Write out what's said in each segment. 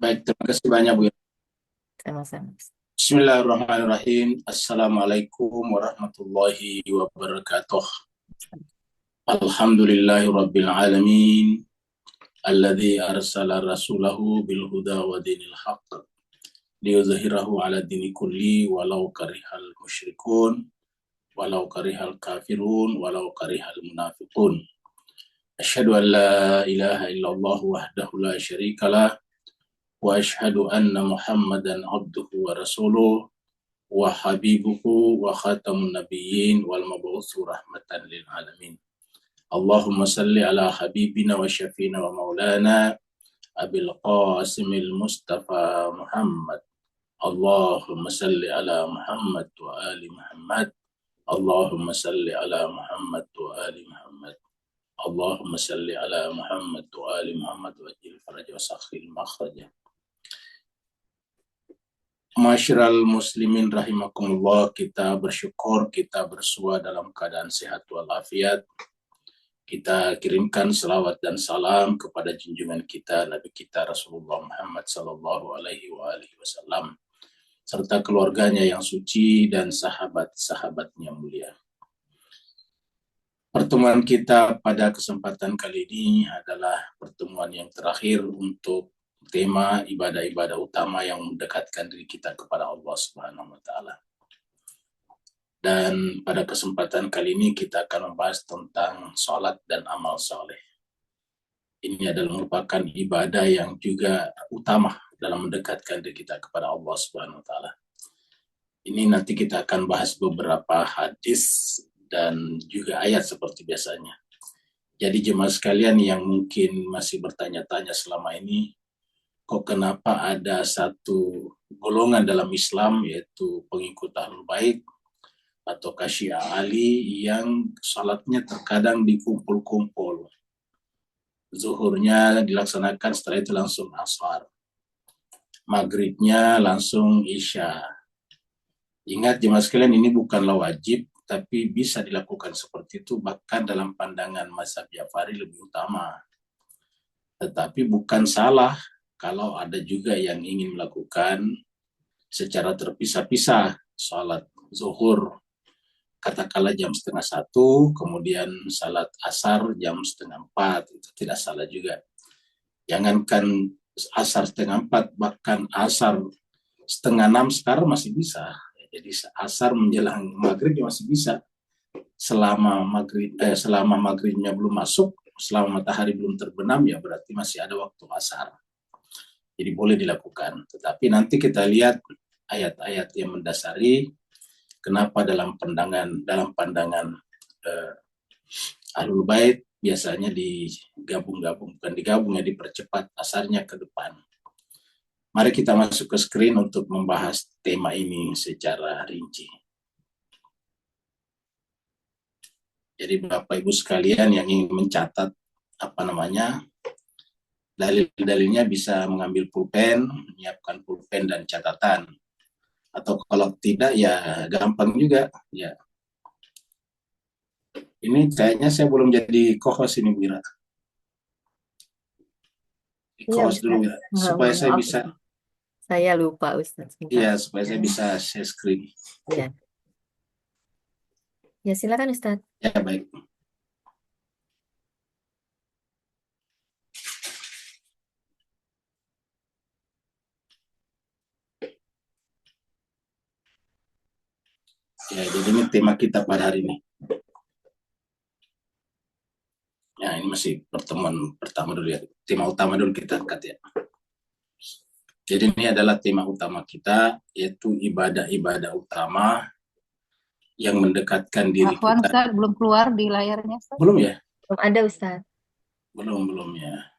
Baik, terima kasih banyak Bu. Sama-sama. Bismillahirrahmanirrahim. Assalamualaikum warahmatullahi wabarakatuh. Alhamdulillahi rabbil alamin. Alladzi arsala rasulahu bil huda wa dinil haqq liyuzhirahu ala dini kulli walau karihal musyrikun walau karihal kafirun walau karihal munafiqun. Asyhadu an la ilaha illallah wahdahu la syarikalah wa asyhadu anna Muhammadan abduhu wa rasuluh wa habibuhu wa khatamun nabiyyin wal mab'utsu rahmatan lil alamin. Allahumma salli ala habibina wa syafina wa maulana Abil Qasimil Mustafa Muhammad. Allahumma salli ala Muhammad wa ali Muhammad. Allahumma salli ala Muhammad wa ali Muhammad. Allahumma salli ala Muhammad wa ali Muhammad wa ajil faraj wa sakhil makhraja. Masyiral muslimin rahimakumullah, kita bersyukur kita bersua dalam keadaan sehat walafiat. Kita kirimkan selawat dan salam kepada junjungan kita Nabi kita Rasulullah Muhammad sallallahu alaihi wasallam serta keluarganya yang suci dan sahabat-sahabatnya mulia. Pertemuan kita pada kesempatan kali ini adalah pertemuan yang terakhir untuk tema ibadah-ibadah utama yang mendekatkan diri kita kepada Allah Subhanahu wa taala. Dan pada kesempatan kali ini kita akan membahas tentang sholat dan amal soleh. Ini adalah merupakan ibadah yang juga utama dalam mendekatkan diri kita kepada Allah Subhanahu wa taala. Ini nanti kita akan bahas beberapa hadis dan juga ayat seperti biasanya. Jadi jemaah sekalian yang mungkin masih bertanya-tanya selama ini, kok kenapa ada satu golongan dalam Islam yaitu pengikut Ahlul Bait atau Syiah Ali yang salatnya terkadang dikumpul-kumpul. Zuhurnya dilaksanakan, setelah itu langsung asar. Maghribnya langsung isya. Ingat jemaah sekalian, ini bukanlah wajib, tapi bisa dilakukan seperti itu, bahkan dalam pandangan mazhab Ja'fari lebih utama. Tetapi bukan salah kalau ada juga yang ingin melakukan secara terpisah-pisah salat zuhur katakanlah jam 12:30, kemudian salat asar jam 3:30, itu tidak salah juga. Jangankan asar 3:30, bahkan asar 5:30 sekarang masih bisa. Jadi asar menjelang maghrib masih bisa. Selama maghribnya belum masuk, selama matahari belum terbenam, ya berarti masih ada waktu asar. Jadi boleh dilakukan. Tetapi nanti kita lihat ayat-ayat yang mendasari kenapa dalam pandangan Ahlul Bait biasanya digabung-gabung, bukan digabung ya, dipercepat asarnya ke depan. Mari kita masuk ke screen untuk membahas tema ini secara rinci. Jadi Bapak Ibu sekalian yang ingin mencatat dalil-dalilnya bisa mengambil pulpen, menyiapkan pulpen dan catatan. Atau kalau tidak ya gampang juga ya. Ini kayaknya saya belum jadi co-host ini, Wira. Iya, Co-host Ustaz. dulu, Wira, supaya saya Maaf, bisa. saya lupa, Ustaz. Sebentar. Iya, supaya Ya, saya bisa share screen. ya. Ya, silakan, Ustaz. Ya, baik. Ya, jadi ini tema kita pada hari ini. Ya, ini masih pertemuan pertama dulu ya. Tema utama dulu kita angkat ya. Jadi ini adalah tema utama kita, yaitu ibadah-ibadah utama yang mendekatkan diri Afwan kita. Ustaz, belum keluar di layarnya Ustaz. Belum ya? Belum ada, Ustaz. Belum ya.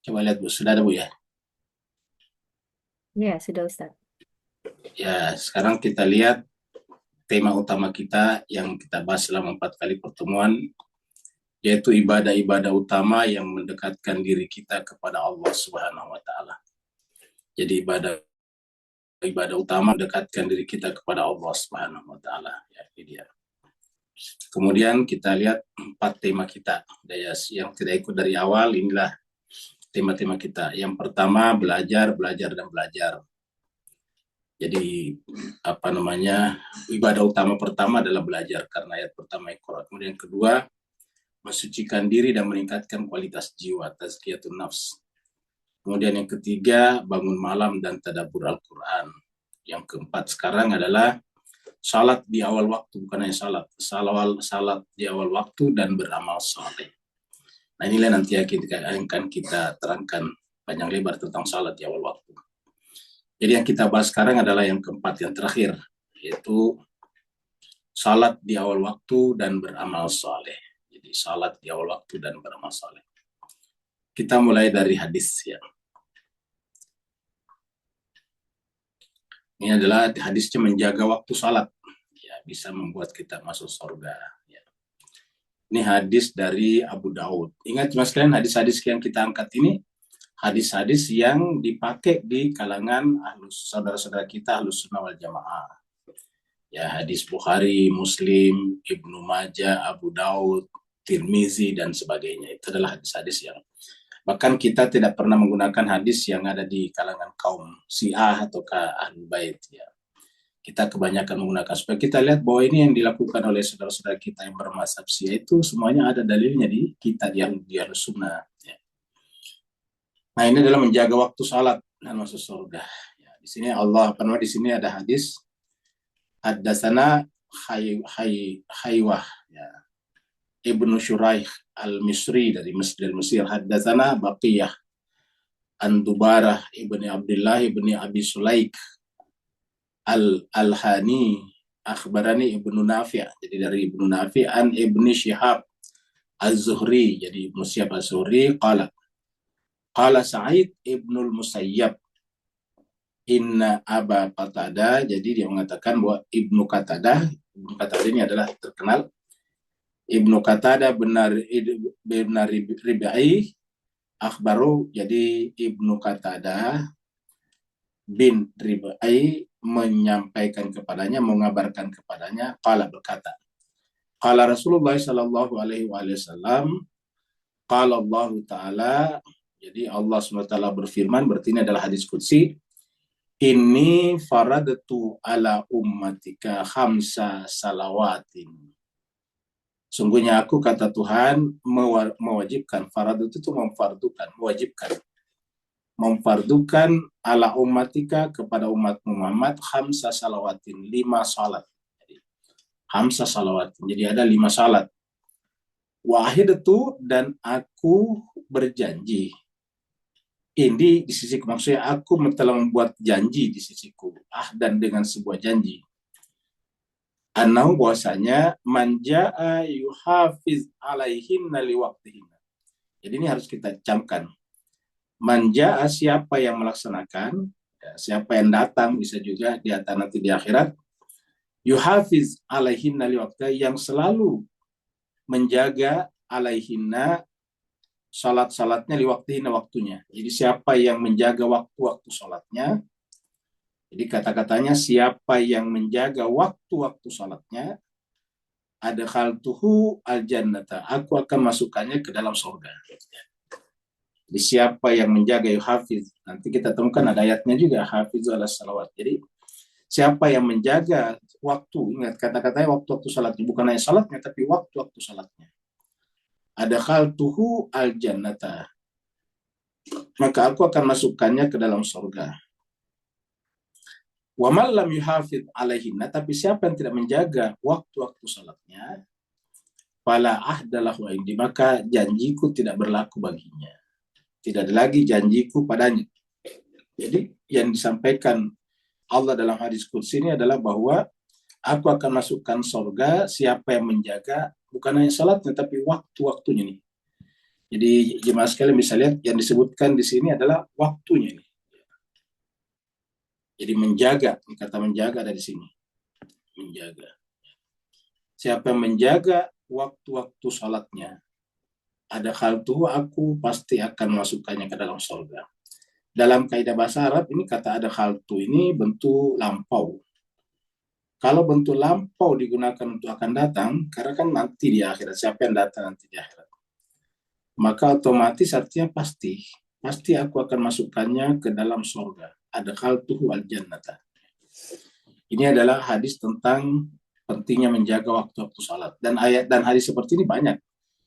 Coba lihat Bu, sudah ada Bu ya? Ya, sudah, Ustaz. Ya, sekarang kita lihat tema utama kita yang kita bahas selama 4 kali pertemuan, yaitu ibadah-ibadah utama yang mendekatkan diri kita kepada Allah Subhanahu wa taala. Jadi ibadah ibadah utama mendekatkan diri kita kepada Allah Subhanahu wa taala. Ya, ini dia. Kemudian kita lihat 4 tema kita. Yang tidak ikut dari awal, inilah tema-tema kita. Yang pertama, belajar, belajar, dan belajar. Jadi ibadah utama pertama adalah belajar karena ayat pertama Iqra. Kemudian yang kedua, mensucikan diri dan meningkatkan kualitas jiwa, tazkiyatun nafs. Kemudian yang ketiga, bangun malam dan tadabbur Al-Quran. Yang keempat sekarang adalah salat di awal waktu, bukan hanya salat di awal waktu dan beramal saleh. Nah, inilah nanti akan kita terangkan panjang lebar tentang salat di awal waktu. Jadi yang kita bahas sekarang adalah yang keempat, yang terakhir, yaitu salat di awal waktu dan beramal saleh. Jadi salat di awal waktu dan beramal saleh. Kita mulai dari hadis ya. Ini adalah hadisnya menjaga waktu salat. Ya, bisa membuat kita masuk surga. Ya. Ini hadis dari Abu Daud. Ingat mas kalian, hadis-hadis yang kita angkat ini hadis-hadis yang dipakai di kalangan saudara-saudara kita Ahlus Sunnah wal Jamaah. Ya, hadis Bukhari, Muslim, Ibnu Majah, Abu Daud, Tirmizi dan sebagainya. Itu adalah hadis-hadis yang bahkan kita tidak pernah menggunakan hadis yang ada di kalangan kaum Syiah atau Ahlul Bait ya. Kita kebanyakan menggunakan supaya kita lihat bahwa ini yang dilakukan oleh saudara-saudara kita yang bermazhab Syiah itu semuanya ada dalilnya di kita di Ahlus Sunnah ya. Nah, ini adalah menjaga waktu salat dan masuk surga. Ya, di sini di sini ada hadis haddatsana Haywah ya. Ibnu Shuraih al-Misri dari Mesir. Haddatsana Baqiyah an Dubarah ibni Abdullah ibni Abi Sulaik al-Hani akhbarani Ibnu Nafi'. Jadi dari Ibnu Nafi' an Ibni Syihab az-Zuhri. Jadi Ibnu Syihab az-Zuhri qala Sa'id ibnul Musayyab inna Aba Qatadah. Jadi dia mengatakan bahwa Ibnu Qatadah ini adalah terkenal. Ibnu Qatadah benar Ribai akhbaru. Jadi Ibnu Qatadah bin Ribai menyampaikan kepadanya, mengabarkan kepadanya, qala berkata, qala Rasulullah sallallahu alaihi wasallam, qala Allah taala. Jadi Allah SWT berfirman, berarti ini adalah hadis qudsi, inni faradtu ala ummatika khamsa salawatin. Sungguhnya aku, kata Tuhan, mewajibkan. Farad itu memfardukan, memfardukan ala ummatika kepada umat Muhammad khamsa salawatin, 5 salat. Jadi, khamsa salawatin. Jadi ada 5 salat. Wahidatu, dan aku berjanji. Ini di sisiku, maksudnya aku telah membuat janji di sisiku. Dan dengan sebuah janji. Anau bahwasanya manja'a yuhafiz alaihinna liwaktihinna. Jadi ini harus kita camkan. Manja'a, siapa yang melaksanakan, ya, siapa yang datang, bisa juga di atas nanti di akhirat. Yuhafiz alaihinna liwaktihinna, yang selalu menjaga alaihinna, salat-salatnya liwaktihinna, waktunya. Jadi siapa yang menjaga waktu-waktu salatnya. Jadi kata-katanya, siapa yang menjaga waktu-waktu salatnya, adkhaltuhu al-jannata, aku akan masukkannya ke dalam surga. Jadi siapa yang menjaga yuhafiz, nanti kita temukan ada ayatnya juga, hafizu ala salawat. Jadi siapa yang menjaga waktu, ingat kata-katanya waktu-waktu salatnya, bukan hanya salatnya, tapi waktu-waktu salatnya. Adkhaltuhu al-jannata, maka aku akan masukkannya ke dalam surga. Wa man lam yuhafid alaihinna, tapi siapa yang tidak menjaga waktu-waktu salatnya, fala ahdalahu indi, maka janjiku tidak berlaku baginya. Tidak ada lagi janjiku padanya. Jadi yang disampaikan Allah dalam hadis qudsi ini adalah bahwa aku akan masukkan surga siapa yang menjaga bukan hanya salatnya tapi waktu-waktunya nih. Jadi jemaah sekalian bisa lihat yang disebutkan di sini adalah waktunya nih. Jadi menjaga, kata menjaga ada di sini. Menjaga. Siapa yang menjaga waktu-waktu salatnya, ada hal tuh aku pasti akan masukkannya ke dalam surga. Dalam kaidah bahasa Arab ini kata ada khaltu ini bentuk lampau. Kalau bentuk lampau digunakan untuk akan datang, karena kan nanti di akhirat, siapa yang datang nanti di akhirat, maka otomatis artinya pasti. Pasti aku akan masukkannya ke dalam surga. Ada khaltuhu al jannata. Ini adalah hadis tentang pentingnya menjaga waktu-waktu salat. Dan ayat dan hadis seperti ini banyak.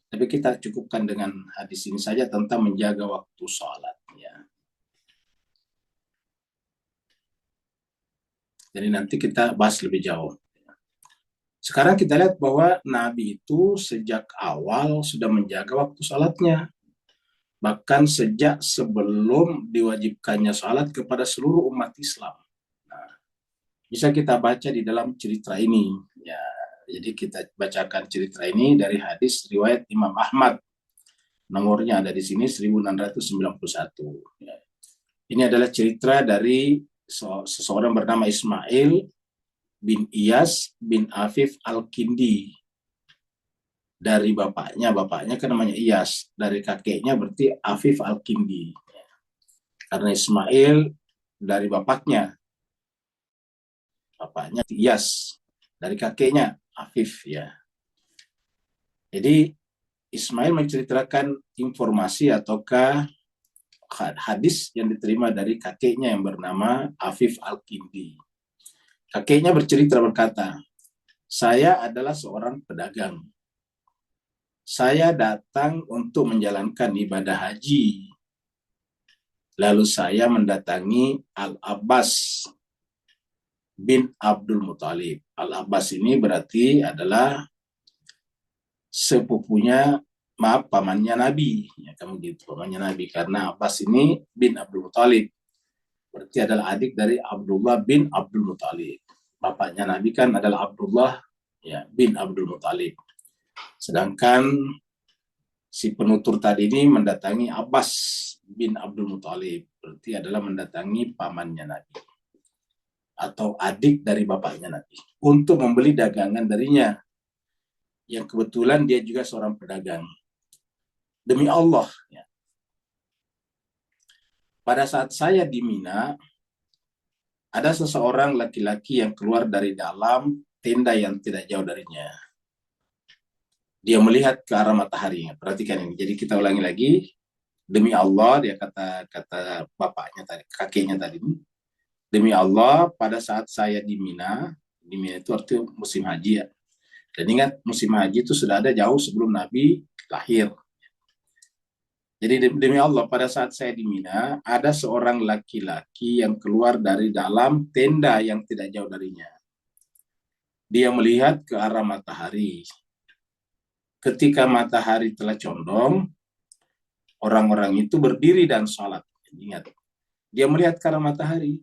Tapi kita cukupkan dengan hadis ini saja tentang menjaga waktu salat. Ya. Jadi nanti kita bahas lebih jauh. Sekarang kita lihat bahwa Nabi itu sejak awal sudah menjaga waktu salatnya. Bahkan sejak sebelum diwajibkannya salat kepada seluruh umat Islam. Nah, bisa kita baca di dalam cerita ini. Ya, jadi kita bacakan cerita ini dari hadis riwayat Imam Ahmad. Nomornya ada di sini 1691. Ya. Ini adalah cerita dari seseorang bernama Ismail bin Iyas bin Afif Al-Kindi. Dari bapaknya kan namanya Iyas. Dari kakeknya berarti Afif Al-Kindi. Karena Ismail dari bapaknya Iyas. Dari kakeknya Afif ya. Jadi Ismail menceritakan informasi ataukah hadis yang diterima dari kakeknya yang bernama Afif Al-Kindi. Kakeknya berkata, saya adalah seorang pedagang. Saya datang untuk menjalankan ibadah haji. Lalu saya mendatangi Al-Abbas bin Abdul Muthalib. Al-Abbas ini berarti adalah sepupunya, pamannya Nabi. Ya, kamu gitu, pamannya Nabi. Karena Abbas ini bin Abdul Muthalib. Berarti adalah adik dari Abdullah bin Abdul Muthalib. Bapaknya Nabi kan adalah Abdullah ya, bin Abdul Muthalib. Sedangkan si penutur tadi ini mendatangi Abbas bin Abdul Muthalib, berarti adalah mendatangi pamannya Nabi atau adik dari bapaknya Nabi untuk membeli dagangan darinya, yang kebetulan dia juga seorang pedagang. Demi Allah, ya. Pada saat saya di Mina, ada seseorang laki-laki yang keluar dari dalam tenda yang tidak jauh darinya. Dia melihat ke arah matahari. Perhatikan ini. Jadi kita ulangi lagi. Demi Allah, dia kata bapaknya tadi, kakeknya tadi. Demi Allah, pada saat saya di Mina itu artinya musim haji ya. Dan ingat, musim haji itu sudah ada jauh sebelum Nabi lahir. Jadi demi Allah, pada saat saya di Mina, ada seorang laki-laki yang keluar dari dalam tenda yang tidak jauh darinya. Dia melihat ke arah matahari. Ketika matahari telah condong, orang-orang itu berdiri dan sholat. Ingat, dia melihat ke arah matahari.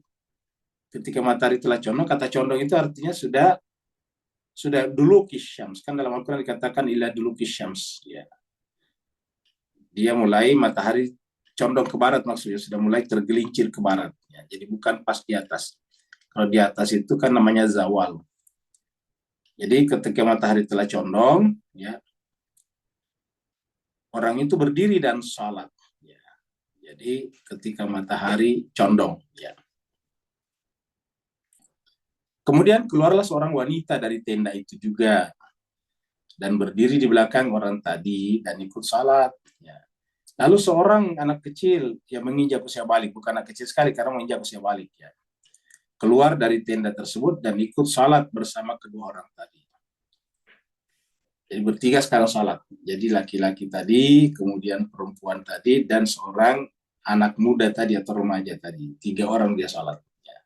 Ketika matahari telah condong, kata condong itu artinya sudah dulu kisyams. Kan dalam Al-Quran dikatakan ila dulu kisyams. Ya. Dia mulai matahari condong ke barat, maksudnya sudah mulai tergelincir ke barat. Ya. Jadi bukan pas di atas. Kalau di atas itu kan namanya zawal. Jadi ketika matahari telah condong, ya, orang itu berdiri dan sholat. Ya. Jadi ketika matahari condong. Ya. Kemudian keluarlah seorang wanita dari tenda itu juga. Dan berdiri di belakang orang tadi dan ikut sholat. Ya. Lalu seorang anak kecil yang menginjak usia balik, bukan anak kecil sekali karena menginjak usia balik. Ya. Keluar dari tenda tersebut dan ikut sholat bersama kedua orang tadi. Jadi bertiga sekarang sholat. Jadi laki-laki tadi, kemudian perempuan tadi, dan seorang anak muda tadi atau remaja tadi. 3 orang dia sholat. Ya.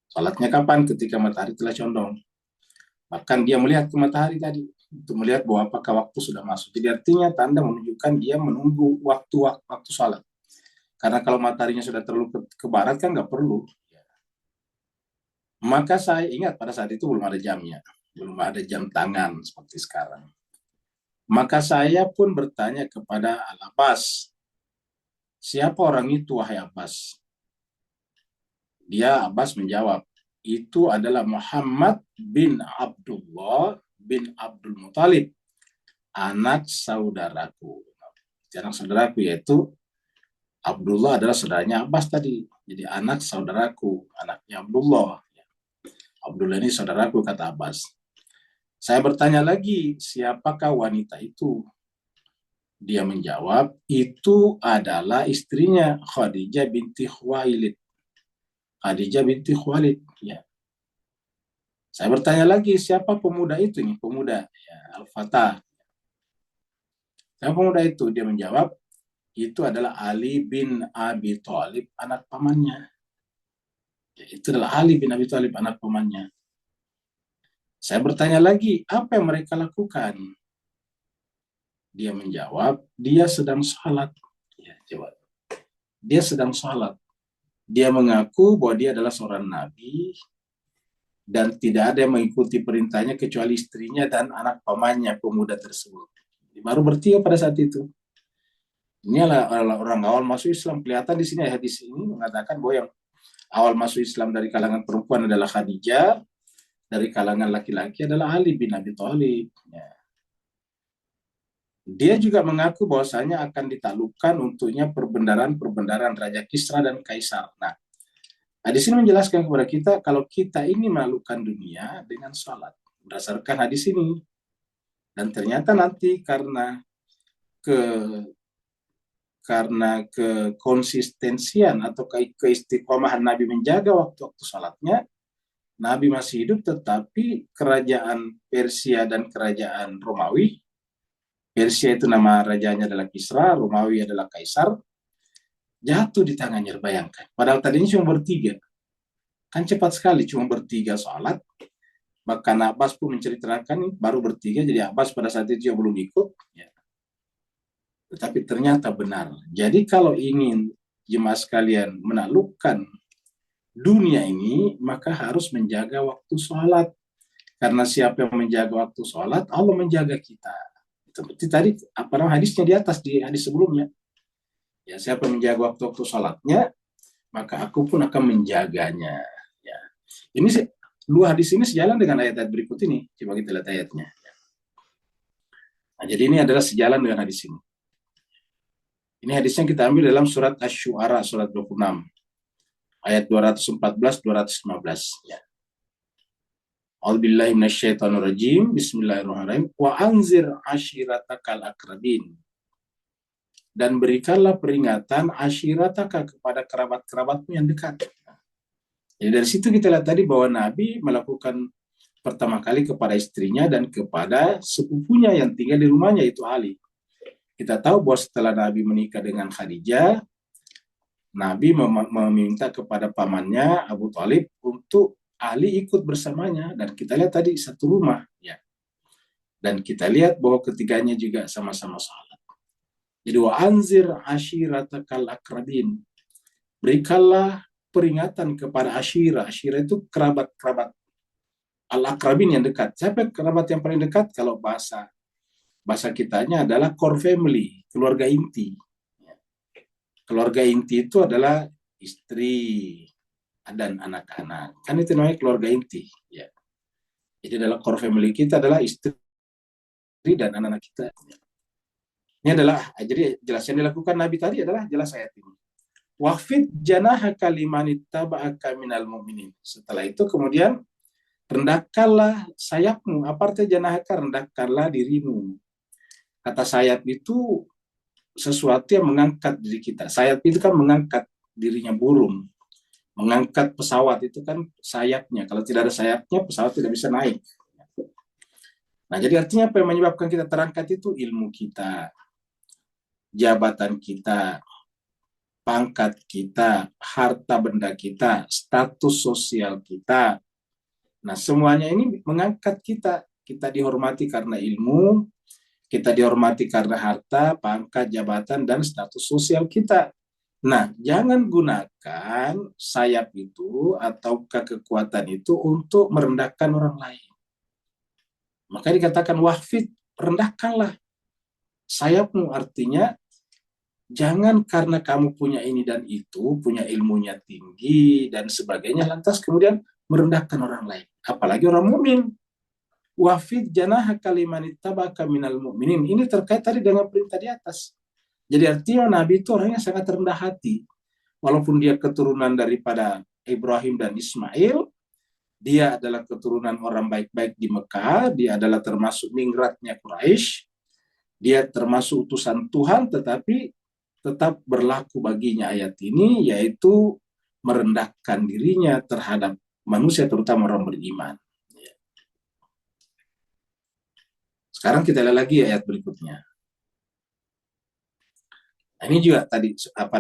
Sholatnya kapan? Ketika matahari telah condong. Bahkan dia melihat ke matahari tadi untuk melihat bahwa apakah waktu sudah masuk. Jadi artinya tanda menunjukkan dia menunggu waktu sholat. Karena kalau mataharinya sudah terlalu ke barat kan nggak perlu. Ya. Maka saya ingat pada saat itu belum ada jamnya. Belum ada jam tangan seperti sekarang. Maka saya pun bertanya kepada Al-Abbas, siapa orang itu wahai Abbas? Dia Abbas menjawab, itu adalah Muhammad bin Abdullah bin Abdul Muthalib, anak saudaraku. Anak saudaraku yaitu Abdullah adalah saudaranya Abbas tadi. Jadi anak saudaraku, anaknya Abdullah. Abdullah ini saudaraku, kata Abbas. Saya bertanya lagi, siapakah wanita itu? Dia menjawab, itu adalah istrinya Khadijah binti Khuwailid. Khadijah binti Khuwailid. Ya. Saya bertanya lagi, siapa pemuda itu nih? Pemuda, ya, Al-Fatah. Siapa pemuda itu? Dia menjawab, itu adalah Ali bin Abi Thalib, anak pamannya. Ya, itu adalah Ali bin Abi Thalib, anak pamannya. Saya bertanya lagi, apa yang mereka lakukan? Dia menjawab, dia sedang sholat. Ya, jawab. Dia sedang sholat. Dia mengaku bahwa dia adalah seorang nabi dan tidak ada yang mengikuti perintahnya kecuali istrinya dan anak pamannya, pemuda tersebut. Baru bertiga pada saat itu. Ini adalah orang awal masuk Islam. Kelihatan di sini hadis ini mengatakan bahwa yang awal masuk Islam dari kalangan perempuan adalah Khadijah, dari kalangan laki-laki adalah Ali bin Abi Thalib. Ya. Dia juga mengaku bahwasanya akan ditaklukkan untuknya perbendaharaan Raja Kisra dan Kaisar. Nah, di sini menjelaskan kepada kita kalau kita ini menaklukkan dunia dengan salat berdasarkan hadis ini. Dan ternyata nanti karena kekonsistensian atau keistiqomahan Nabi menjaga waktu-waktu salatnya, Nabi masih hidup tetapi kerajaan Persia dan kerajaan Romawi, Persia itu nama rajanya adalah Kisra, Romawi adalah Kaisar, jatuh di tangannya, bayangkan. Padahal tadinya cuma bertiga. Kan cepat sekali, cuma bertiga salat. Bahkan Abbas pun menceritakan baru bertiga, jadi Abbas pada saat itu belum ikut. Ya. Tetapi ternyata benar. Jadi kalau ingin jemaah sekalian menaklukkan dunia ini, maka harus menjaga waktu sholat. Karena siapa yang menjaga waktu sholat, Allah menjaga kita. Seperti tadi hadisnya di atas, di hadis sebelumnya. Ya, siapa yang menjaga waktu-waktu sholatnya, maka aku pun akan menjaganya. Ya. Ini dua hadis ini sejalan dengan ayat-ayat berikut ini. Coba kita lihat ayatnya. Nah, jadi ini adalah sejalan dengan hadis ini. Ini hadisnya kita ambil dalam surat Asy-Syu'ara, surat 26. Ayat 214-215. Ya. A'udzubillahi minasyaitonirrajim. Bismillahirrahmanirrahim. Wa anzir ashiratakal akrabin. Dan berikanlah peringatan ashirataka kepada kerabat-kerabatmu yang dekat. Jadi dari situ kita lihat tadi bahwa Nabi melakukan pertama kali kepada istrinya dan kepada sepupunya yang tinggal di rumahnya, yaitu Ali. Kita tahu bahwa setelah Nabi menikah dengan Khadijah, Nabi meminta kepada pamannya Abu Thalib untuk Ali ikut bersamanya, dan kita lihat tadi satu rumah, ya. Dan kita lihat bahwa ketiganya juga sama-sama salat. Jadi wa anzir ashiratakal akrabin. Berikanlah peringatan kepada Ashira. Ashira itu kerabat-kerabat. Al-akrabin yang dekat. Siapa kerabat yang paling dekat? Kalau bahasa kitanya adalah core family, keluarga inti. Keluarga inti itu adalah istri dan anak-anak. Kan itu namanya keluarga inti. Ya. Jadi adalah core family kita adalah istri dan anak-anak kita. Ini adalah, jadi jelas yang dilakukan Nabi tadi adalah jelas ayat ini. Waqfid janahaka limanittaba'aka minal mu'minin. Setelah itu kemudian rendahkanlah sayapmu. Apa artinya janahaka? Rendahkanlah dirimu. Kata sayap itu sesuatu yang mengangkat diri kita. Sayap itu kan mengangkat dirinya burung. Mengangkat pesawat itu kan sayapnya. Kalau tidak ada sayapnya, pesawat tidak bisa naik. Nah, jadi artinya apa yang menyebabkan kita terangkat itu? Ilmu kita, jabatan kita, pangkat kita, harta benda kita, status sosial kita. Nah, semuanya ini mengangkat kita. Kita dihormati karena ilmu, kita dihormati karena harta, pangkat, jabatan, dan status sosial kita. Nah, jangan gunakan sayap itu atau kekuatan itu untuk merendahkan orang lain. Maka dikatakan wahfid, rendahkanlah sayapmu, artinya jangan karena kamu punya ini dan itu, punya ilmunya tinggi dan sebagainya, lantas kemudian merendahkan orang lain. Apalagi orang mukmin. Wafid janahaka limanittaba'aka minal mu'minin. Ini terkait tadi dengan perintah di atas. Jadi artinya Nabi itu orangnya sangat rendah hati. Walaupun dia keturunan daripada Ibrahim dan Ismail, dia adalah keturunan orang baik-baik di Mekah, dia adalah termasuk ningratnya Quraisy, dia termasuk utusan Tuhan, tetapi tetap berlaku baginya ayat ini, yaitu merendahkan dirinya terhadap manusia, terutama orang beriman. Sekarang kita lihat lagi ayat berikutnya. Nah, ini juga tadi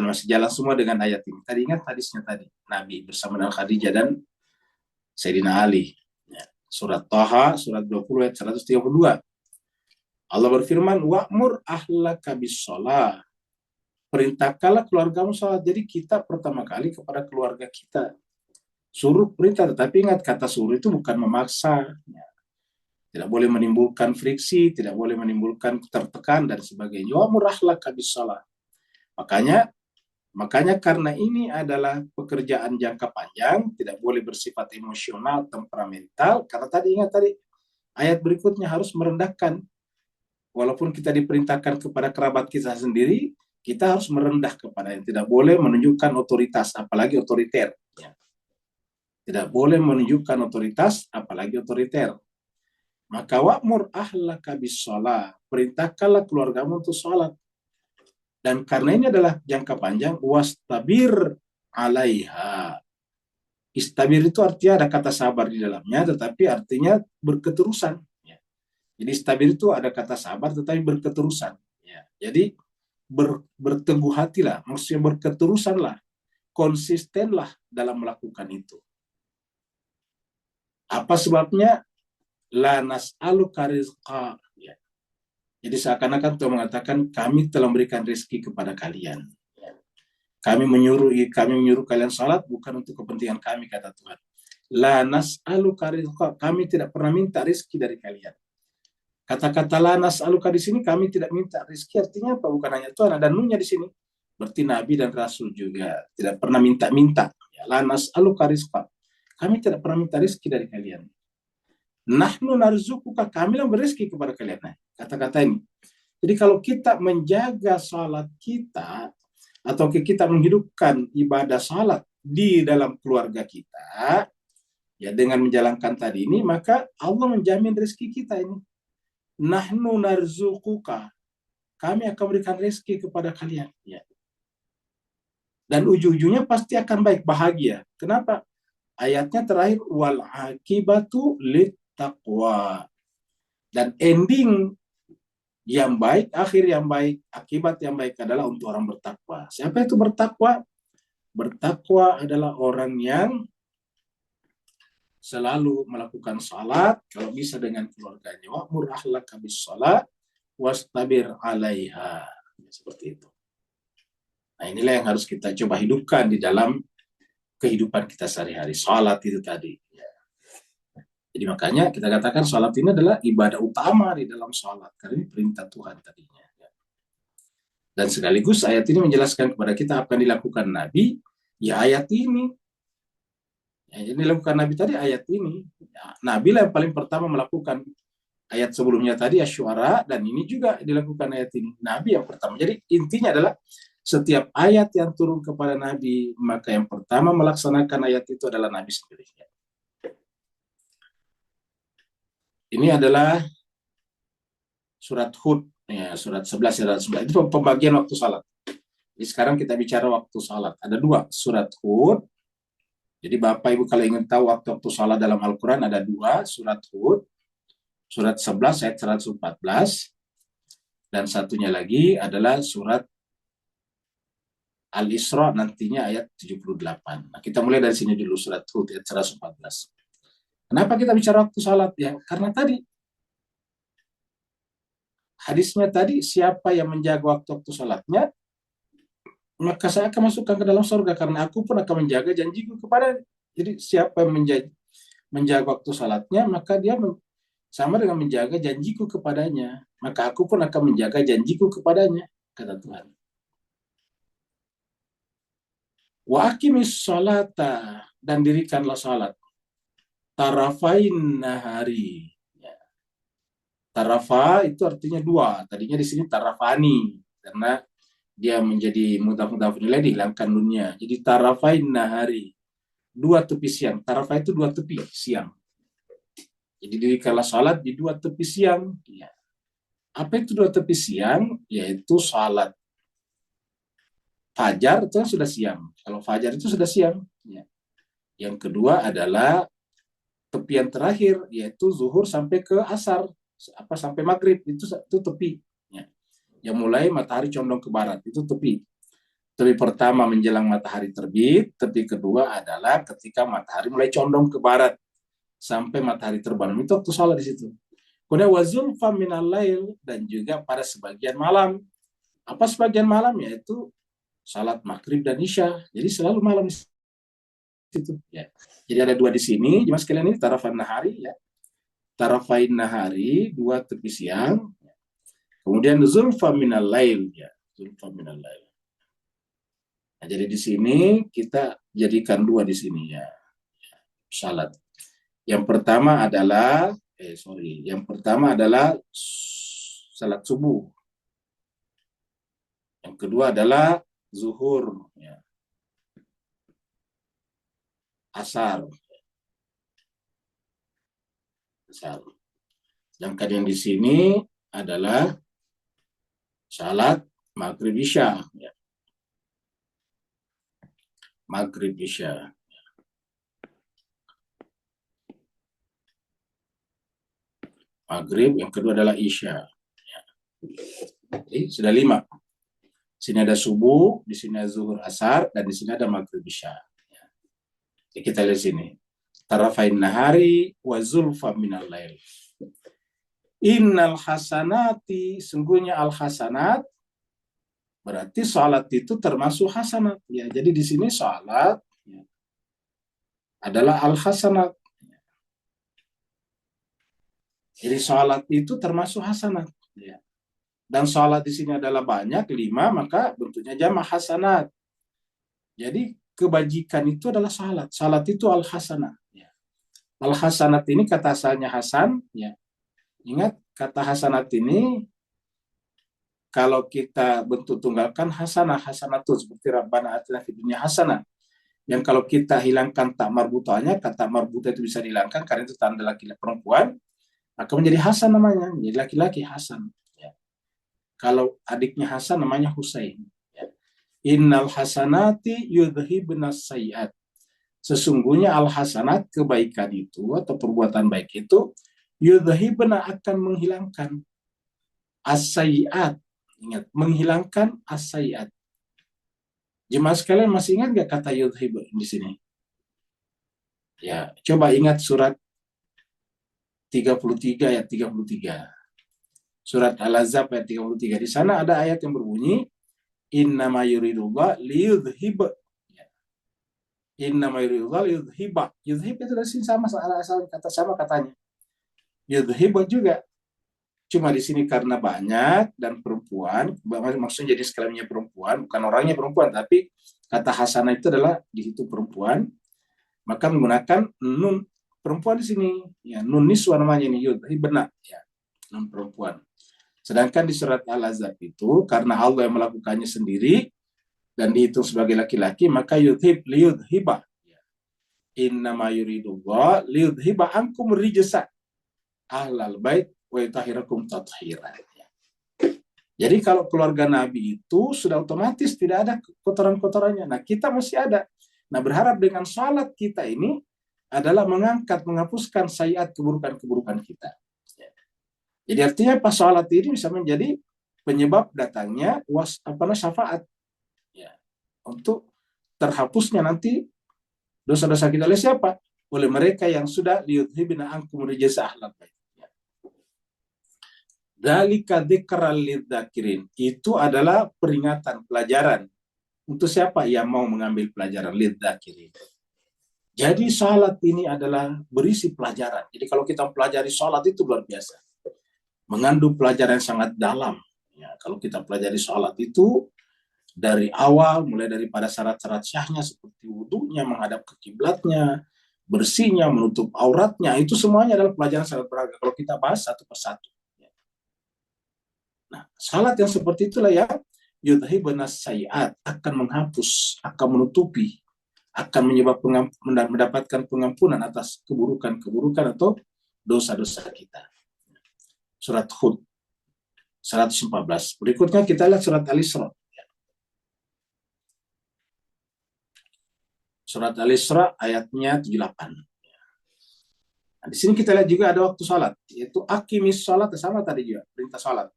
masih jalan semua dengan ayat ini. Tadi ingat hadisnya tadi, Nabi bersama dengan Khadijah dan Sayyidina Ali. Ya. Surat Taha, surat 20 ayat 132. Allah berfirman, wa'mur ahlaka bis-shalah. Perintahkanlah keluargamu salat. Jadi kita pertama kali kepada keluarga kita suruh perintah, tetapi ingat kata suruh itu bukan memaksa. Ya. Tidak boleh menimbulkan friksi, tidak boleh menimbulkan tertekan dan sebagainya. Wa'mur ahlaka bis-shalah. Makanya karena ini adalah pekerjaan jangka panjang, tidak boleh bersifat emosional, temperamental, karena ingat tadi, ayat berikutnya harus merendahkan. Walaupun kita diperintahkan kepada kerabat kita sendiri, kita harus merendah kepada yang tidak boleh menunjukkan otoritas, apalagi otoriter. Tidak boleh menunjukkan otoritas, apalagi otoriter. Maka wa'mur ahlaka bis-shalah, perintahkanlah keluargamu untuk sholat. Dan karena ini adalah jangka panjang, wastabir alaiha. Istabir itu artinya ada kata sabar di dalamnya, tetapi artinya berketerusan. Ya. Jadi istabir itu ada kata sabar, tetapi berketerusan. Ya. Jadi berteguh hatilah, maksudnya berketerusanlah, konsistenlah dalam melakukan itu. Apa sebabnya? La nas'aluka rizqa. Ya. Jadi seakan-akan Tuhan mengatakan kami telah memberikan rezeki kepada kalian. Kami menyuruh kalian salat bukan untuk kepentingan kami, kata Tuhan. La nas'aluka rizqa. Kami tidak pernah minta rezeki dari kalian. Kata-kata la nas'aluka di sini kami tidak minta rezeki, artinya apa? Bukan hanya Tuhan, ada nunya di sini. Berarti Nabi dan Rasul juga tidak pernah minta-minta. Ya, la nas'aluka rizqa. Kami tidak pernah minta rezeki dari kalian. Nahnu narzukuka, kami yang berezeki kepada kalian. Nah, kata-kata ini. Jadi kalau kita menjaga salat kita, atau kita menghidupkan ibadah salat di dalam keluarga kita, ya dengan menjalankan tadi ini, maka Allah menjamin rezeki kita ini. Nahnu narzukuka, kami akan berikan rezeki kepada kalian. Ya. Dan ujung-ujungnya pasti akan baik, bahagia. Kenapa? Ayatnya terakhir, wal akibatu lit taqwa. Dan ending yang baik, akhir yang baik, akibat yang baik adalah untuk orang bertakwa. Siapa itu bertakwa? Bertakwa adalah orang yang selalu melakukan salat, kalau bisa dengan keluarganya. Wa'mur ahlaka bis-shalah wastabir 'alaiha. Seperti itu. Nah, inilah yang harus kita coba hidupkan di dalam kehidupan kita sehari-hari. Salat itu tadi. Jadi makanya kita katakan salat ini adalah ibadah utama di dalam salat, karena ini perintah Tuhan tadinya. Dan sekaligus ayat ini menjelaskan kepada kita apa yang dilakukan Nabi, ya ayat ini. Yang dilakukan Nabi tadi ayat ini. Ya, Nabi lah yang paling pertama melakukan. Ayat sebelumnya tadi Asy-Syu'ara, dan ini juga dilakukan ayat ini. Nabi yang pertama. Jadi intinya adalah setiap ayat yang turun kepada Nabi, maka yang pertama melaksanakan ayat itu adalah Nabi sendiri. Ini adalah surat Hud, ya, surat 11 dan 11. Itu pembagian waktu salat. Jadi sekarang kita bicara waktu salat. Ada dua, surat Hud. Jadi Bapak Ibu kalau ingin tahu waktu salat dalam Al-Quran, ada dua, surat Hud, surat 11 ayat 114, dan satunya lagi adalah surat Al-Isra nantinya ayat 78. Nah, kita mulai dari sini dulu, surat Hud ayat 114. Kenapa kita bicara waktu salat? Ya, karena tadi hadisnya tadi, siapa yang menjaga waktu salatnya, maka saya akan masukkan ke dalam surga, karena aku pun akan menjaga janjiku kepada. Jadi siapa yang menjaga waktu salatnya, maka dia sama dengan menjaga janjiku kepadanya. Maka aku pun akan menjaga janjiku kepadanya, kata Tuhan. Wa aqimis sholata, dan dirikanlah salat. Tarafain nahari. Ya. Tarafa itu artinya dua. Tadinya di sini tarafani, karena dia menjadi mudhaf ilaih, dihilangkan nunnya. Jadi tarafain nahari, dua tepi siang. Tarafa itu dua tepi siang. Jadi dikala salat di dua tepi siang. Ya. Apa itu dua tepi siang? Yaitu salat fajar itu sudah siang. Kalau fajar itu sudah siang. Ya. Yang kedua adalah tepian terakhir, yaitu zuhur sampai ke asar, sampai maghrib, itu tepi. Ya. Yang mulai matahari condong ke barat, itu tepi. Tepi pertama menjelang matahari terbit, tepi kedua adalah ketika matahari mulai condong ke barat sampai matahari terbenam, itu waktu sholat di situ. Kemudian wazulfa minal lail, dan juga pada sebagian malam. Apa sebagian malam? Yaitu salat maghrib dan isya. Jadi selalu malam di situ. Ya. Jadi ada dua di sini, jemaah sekalian, ini tarafan nahari, ya. Tarafain nahari, dua tepi siang. Kemudian zulfa minal lail, ya. Zulfa minal lail. Nah, jadi di sini kita jadikan dua di sini, ya. Salat. Yang pertama adalah salat subuh. Yang kedua adalah zuhur, ya. Asar. Sedangkan yang di sini adalah salat maghrib isya, ya. Maghrib isya. Maghrib, yang kedua adalah isya. Ya. Jadi sudah 5. Di sini ada subuh, di sini ada zuhur asar, dan di sini ada maghrib isya. Ya. Jadi kita lihat sini. Tarafain nahari wa zulfa minal lail. Innal hasanati, sungguhnya al hasanat, berarti salat itu termasuk hasanat. Ya, jadi di sini salat, ya, adalah al hasanat. Jadi salat itu termasuk hasanat. Ya. Dan salat di sini adalah banyak, 5, maka bentuknya jamak hasanat. Jadi kebajikan itu adalah salat. Salat itu al hasanat. Ya. Al hasanat ini kata asalnya hasan. Ya. Ingat kata hasanat ini kalau kita bentuk tunggalkan hasanah, hasanatun, seperti Rabbana atina fid dunya hasanah. Yang kalau kita hilangkan tak marbutanya, kata marbutah itu bisa dihilangkan karena itu tanda laki-laki perempuan, maka menjadi Hasan namanya, menjadi laki-laki Hasan. Ya. Kalau adiknya Hasan namanya Husain. Ya. Innal hasanati yudhibnas sayyiat. Sesungguhnya al hasanat, kebaikan itu atau perbuatan baik itu, yudhibna, akan menghilangkan as-sayyiat. Ingat, menghilangkan as-sayyiat. Jemaah sekalian masih ingat nggak kata yudhib di sini? Ya, coba ingat surat 33 ayat 33. Surat Al-Ahzab ayat 33. Di sana ada ayat yang berbunyi innama yuridullah liyudhib. Ya. Innama yuridullah liyudhiba. Yudhib itu dari sini sama asal kata sama katanya. Yudhib juga. Cuma di sini karena banyak dan perempuan, maksudnya jadi sekaliannya perempuan, bukan orangnya perempuan, tapi kata hasanah itu adalah di situ perempuan, maka menggunakan nun perempuan di sini, ya, nun niswa namanya ini, benar, ya, nun perempuan. Sedangkan di surat Al-Ahzab itu karena Allah yang melakukannya sendiri dan dihitung sebagai laki-laki, maka liyudhiba. Innama yuridullah liyudhiba ankum rijsa ahlal bait wa yutahhirakum tathira. Jadi kalau keluarga Nabi itu sudah otomatis tidak ada kotoran-kotorannya. Nah, kita masih ada. Nah, berharap dengan salat kita ini adalah menghapuskan sayyiat, keburukan-keburukan kita. Jadi artinya pas salat ini bisa menjadi penyebab datangnya syafaat. Ya, untuk terhapusnya nanti dosa-dosa kita oleh siapa? Oleh mereka yang sudah liyudhibna ankum rijsa ahlal bait. Dzalika dzikral lidzakirin. Itu adalah peringatan, pelajaran. Untuk siapa yang mau mengambil pelajaran lidzakirin. Jadi salat ini adalah berisi pelajaran. Jadi kalau kita mempelajari salat itu luar biasa. Mengandung pelajaran yang sangat dalam. Ya, kalau kita pelajari salat itu dari awal, mulai daripada syarat-syarat syahnya seperti wudunya, menghadap ke kiblatnya, bersihnya, menutup auratnya, itu semuanya adalah pelajaran sangat berharga. Kalau kita bahas satu persatu. Nah, salat yang seperti itulah yang yudhibun as-sayyi'at, akan menghapus, akan menutupi, akan mendapatkan pengampunan atas keburukan-keburukan atau dosa-dosa kita. Surat Hud 114. Berikutnya kita lihat surat Al-Isra. Surat Al-Isra ayatnya 78. Nah, di sini kita lihat juga ada waktu salat, yaitu aqimis salat, sama tadi juga perintah salat.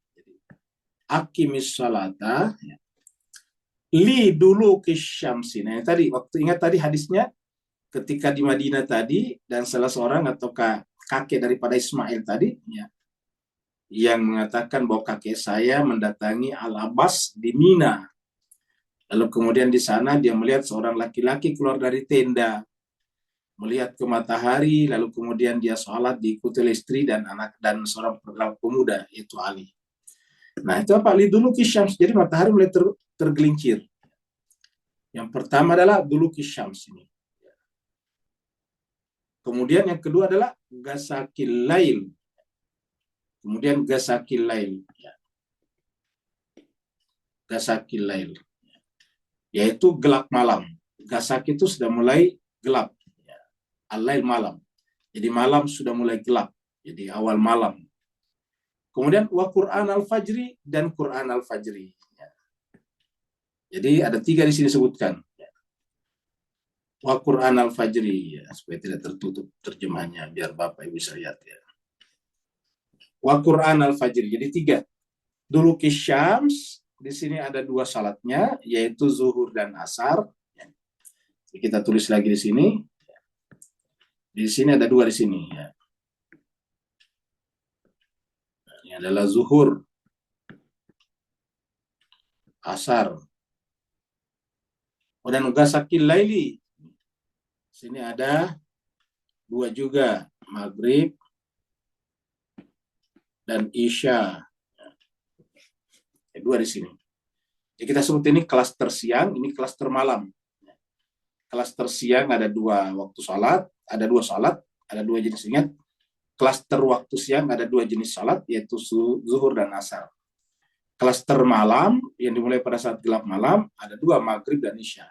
Aqimis salata li dulu kisyamsi. Nah, tadi waktu ingat tadi hadisnya ketika di Madinah tadi dan salah seorang atau kakek daripada Ismail tadi ya, yang mengatakan bahwa kakek saya mendatangi Al-Abbas di Mina. Lalu kemudian di sana dia melihat seorang laki-laki keluar dari tenda, melihat ke matahari, lalu kemudian dia sholat diikuti oleh istri dan anak dan seorang pemuda, yaitu Ali. Nah, itu apa? Liduluki syams. Jadi matahari mulai tergelincir. Yang pertama adalah duluki syams ini. Kemudian yang kedua adalah gasakil lail. Kemudian gasakil lail. Gasakil lail. Yaitu gelap malam. Gasak itu sudah mulai gelap. Al-lail malam. Jadi malam sudah mulai gelap. Jadi awal malam. Kemudian wa Qur'an al-fajri dan Qur'an al-fajri. Jadi ada 3 di sini disebutkan. Wa Qur'an al-fajri, ya, supaya tidak tertutup terjemahnya biar Bapak Ibu bisa lihat ya. Wa Qur'an al-fajri. Jadi 3. Dulu kisyams, di sini ada 2 salatnya, yaitu zuhur dan asar. Jadi kita tulis lagi di sini. Di sini ada 2 di sini ya. Ini adalah zuhur, asar. Dan gasakil laili. Sini ada 2 juga, maghrib dan isya. 2 di sini. Jadi kita sebut ini klaster siang, ini klaster malam. Klaster siang ada 2 waktu salat, ada 2 salat, ada 2 jenis ingat. Klaster waktu siang ada 2 jenis salat, yaitu zuhur dan asar. Klaster malam yang dimulai pada saat gelap malam ada 2, maghrib dan isya.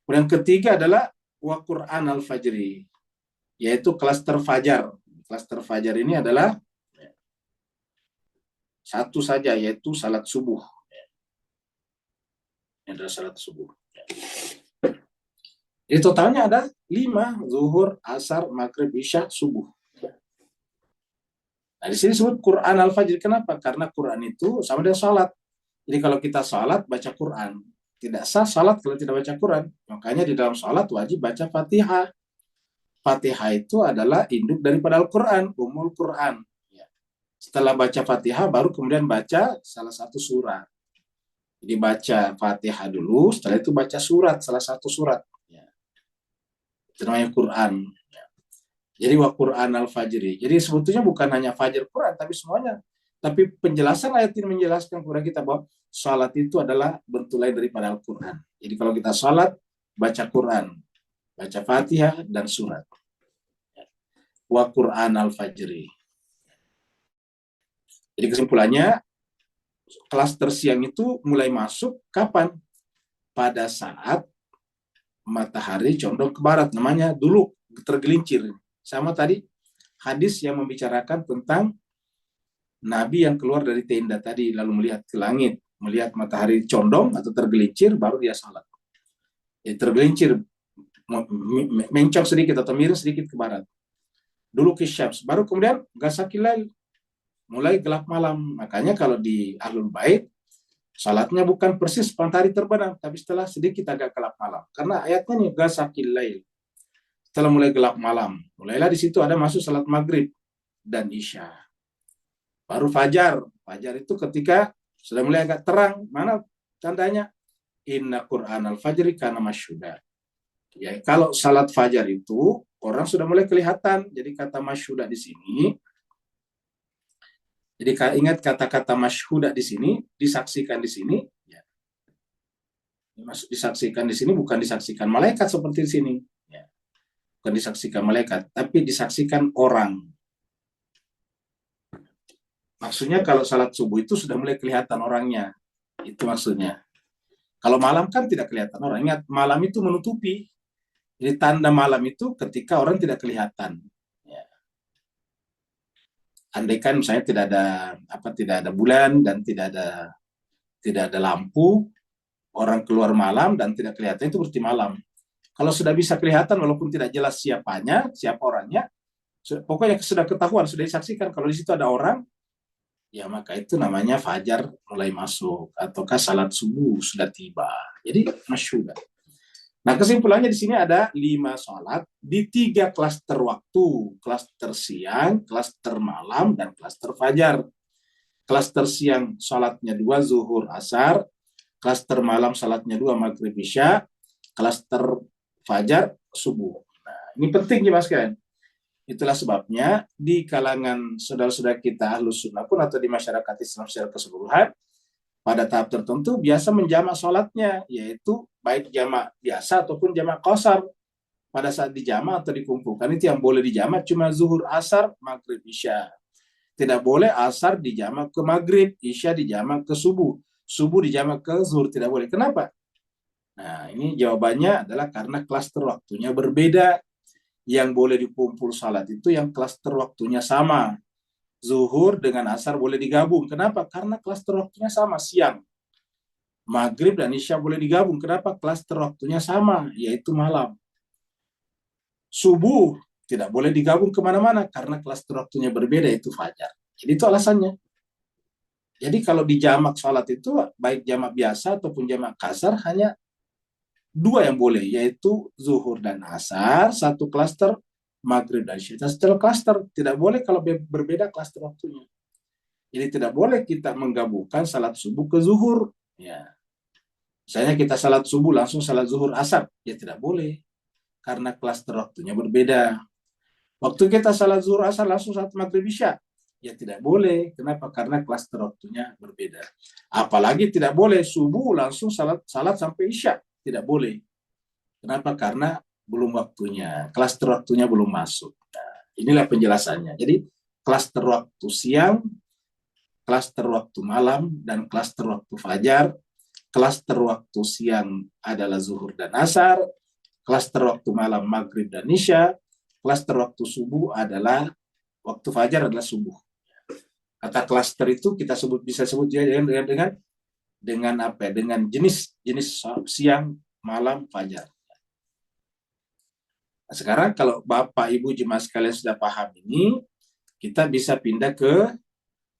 Kemudian ketiga adalah wa Qur'an al-fajri, yaitu klaster fajar. Klaster fajar ini adalah satu saja, yaitu salat subuh. Ini adalah salat subuh. Jadi totalnya ada 5, zuhur, asar, maghrib, isya, subuh. Nah, di sini disebut Quran al-Fajr. Kenapa? Karena Quran itu sama dengan salat. Jadi kalau kita salat, baca Quran. Tidak sah salat kalau tidak baca Quran. Makanya di dalam salat wajib baca Fatihah. Fatihah itu adalah induk daripada Al-Quran, umul Quran. Setelah baca Fatihah, baru kemudian baca salah satu surat. Jadi baca Fatihah dulu, setelah itu baca surat, salah satu surat. Itu namanya Quran. Jadi wa Quran al-fajri. Jadi sebetulnya bukan hanya fajar Quran, tapi semuanya. Tapi penjelasan ayat ini menjelaskan kepada kita bahwa salat itu adalah bentuk lain daripada Al-Quran. Jadi kalau kita salat, baca Quran, baca Fatihah dan surat. Wa Quran al-fajri. Jadi kesimpulannya, klaster siang itu mulai masuk kapan? Pada saat matahari condong ke barat, namanya dulu tergelincir. Sama tadi hadis yang membicarakan tentang Nabi yang keluar dari tenda tadi lalu melihat ke langit, melihat matahari condong atau tergelincir, baru dia salat. Tergelincir, mencong sedikit atau miring sedikit ke barat. Dulu kisyams, baru kemudian gasakilal, mulai gelap malam. Makanya kalau di Ahlul Bait salatnya bukan persis matahari terbenam, tapi setelah sedikit agak gelap malam. Karena ayatnya nih gasakil lail. Setelah mulai gelap malam, mulailah di situ ada masuk salat maghrib dan isya. Baru fajar. Fajar itu ketika sudah mulai agak terang. Mana tandanya? Inna Qur'an al-fajri kana masyhuda. Ya, kalau salat fajar itu orang sudah mulai kelihatan. Jadi kata masyhuda di sini. Jadi ingat kata-kata masyhuda di sini, disaksikan di sini. Ya. Maksud disaksikan di sini bukan disaksikan malaikat seperti di sini. Ya. Bukan disaksikan malaikat, tapi disaksikan orang. Maksudnya kalau salat subuh itu sudah mulai kelihatan orangnya. Itu maksudnya. Kalau malam kan tidak kelihatan orang. Ingat, malam itu menutupi. Jadi tanda malam itu ketika orang tidak kelihatan. Ya. Andaikan misalnya tidak ada bulan dan tidak ada lampu, orang keluar malam dan tidak kelihatan itu berarti malam. Kalau sudah bisa kelihatan walaupun tidak jelas siapa orangnya, pokoknya sudah ketahuan, sudah disaksikan kalau di situ ada orang, ya maka itu namanya fajar mulai masuk ataukah salat subuh sudah tiba. Jadi masyhur. Nah, kesimpulannya di sini ada 5 salat di 3 klaster waktu, klaster siang, klaster malam, dan klaster fajar. Klaster siang salatnya 2 zuhur asar, klaster malam salatnya 2 maghrib isya, klaster fajar subuh. Nah, ini penting ya Mas kan. Itulah sebabnya di kalangan saudara-saudara kita Ahlus Sunnah pun atau di masyarakat Islam secara keseluruhan pada tahap tertentu biasa menjamak sholatnya, yaitu baik jamak biasa ataupun jamak qasar. Pada saat dijamak atau dikumpulkan itu yang boleh dijamak cuma zuhur asar maghrib isya. Tidak boleh asar dijamak ke maghrib, isya dijamak ke subuh, subuh dijamak ke zuhur, tidak boleh. Kenapa? Nah, ini jawabannya adalah karena klaster waktunya berbeda. Yang boleh dikumpul salat itu yang klaster waktunya sama. Zuhur dengan asar boleh digabung. Kenapa? Karena klaster waktunya sama, siang. Maghrib dan isya boleh digabung. Kenapa? Klaster waktunya sama, yaitu malam. Subuh tidak boleh digabung kemana-mana karena klaster waktunya berbeda, yaitu fajar. Jadi itu alasannya. Jadi kalau di jamak salat itu, baik jamak biasa ataupun jamak kasar, hanya 2 yang boleh, yaitu zuhur dan asar, 1 klaster, maghrib dan isya setelah klaster. Tidak boleh kalau berbeda klaster waktunya. Jadi tidak boleh kita menggabungkan salat subuh ke zuhur. Ya. Misalnya kita salat subuh langsung salat zuhur asar, ya tidak boleh. Karena klaster waktunya berbeda. Waktu kita salat zuhur asar langsung salat maghrib isya, ya tidak boleh. Kenapa? Karena klaster waktunya berbeda. Apalagi tidak boleh subuh langsung salat sampai isya. Tidak boleh. Kenapa? Karena belum waktunya. Klaster waktunya belum masuk. Nah, inilah penjelasannya. Jadi klaster waktu siang, klaster waktu malam, dan klaster waktu fajar. Klaster waktu siang adalah zuhur dan asar. Klaster waktu malam maghrib dan isya. Klaster waktu subuh adalah waktu fajar adalah subuh. Kata klaster itu kita bisa sebut dengan apa ya? Dengan jenis siang, malam, fajar. Nah, sekarang kalau Bapak Ibu jemaah sekalian sudah paham ini, kita bisa pindah ke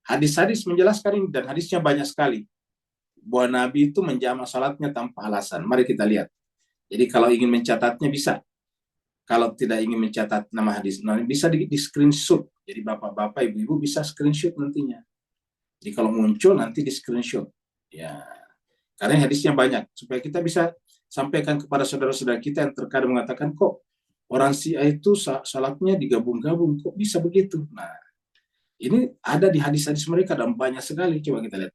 hadis-hadis menjelaskan ini, dan hadisnya banyak sekali. Bahwa Nabi itu menjamak salatnya tanpa alasan. Mari kita lihat. Jadi kalau ingin mencatatnya bisa. Kalau tidak ingin mencatat nama hadis, bisa di screenshot. Jadi Bapak-bapak, Ibu-ibu bisa screenshot nantinya. Jadi kalau muncul nanti di screenshot. Ya. Karena hadisnya banyak, supaya kita bisa sampaikan kepada saudara-saudara kita yang terkadang mengatakan, kok orang Syiah itu salatnya digabung-gabung, kok bisa begitu? Nah, ini ada di hadis-hadis mereka dan banyak sekali. Coba kita lihat.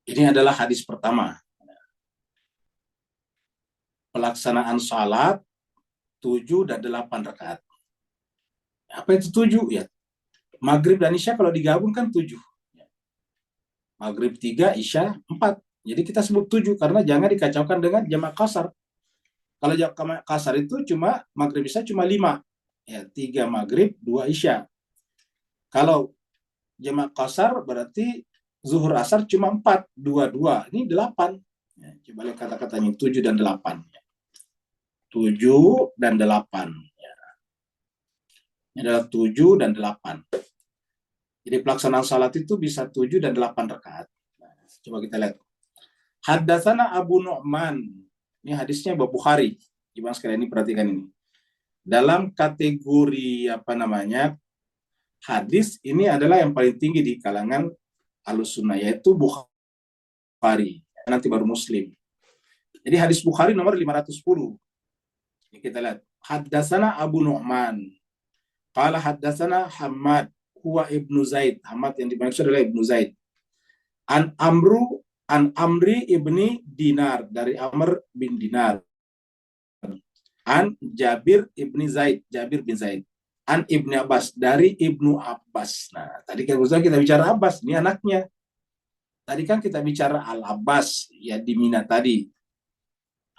Ini adalah hadis pertama. Pelaksanaan salat 7 dan 8 rakaat. Apa itu 7? Ya, maghrib dan isya kalau digabung kan 7. Maghrib 3, isya 4. Jadi kita sebut 7 karena jangan dikacaukan dengan jamak kasar. Kalau jamak kasar itu cuma maghrib isya cuma 5. Ya, 3 maghrib, 2 isya. Kalau jamak kasar berarti zuhur asar cuma 4, 2. Ini 8. Ya, coba lihat kata-katanya 7 dan 8. 7 dan 8. Ya. Ini adalah 7 dan 8. Jadi pelaksanaan salat itu bisa 7 dan 8 rakaat. Nah, coba kita lihat. Haddatsana Abu Nu'man. Ini hadisnya Bukhari. Gimana sekalian ini perhatikan ini. Dalam kategori hadis ini adalah yang paling tinggi di kalangan Ahlus Sunnah, yaitu Bukhari. Nanti baru Muslim. Jadi hadis Bukhari nomor 510. Ini kita lihat. Haddatsana Abu Nu'man. Qala haddatsana Hammad huwa Ibnu Zaid. Hammad yang dimaksud adalah Ibnu Zaid. An Amri ibni Dinar, dari Amr bin Dinar. An Jabir ibni Zaid, Jabir bin Zaid. An Ibni Abbas, dari Ibnu Abbas. Nah, tadi kan kita bicara Abbas, ini anaknya. Tadi kan kita bicara Al-Abbas, ya di Mina tadi.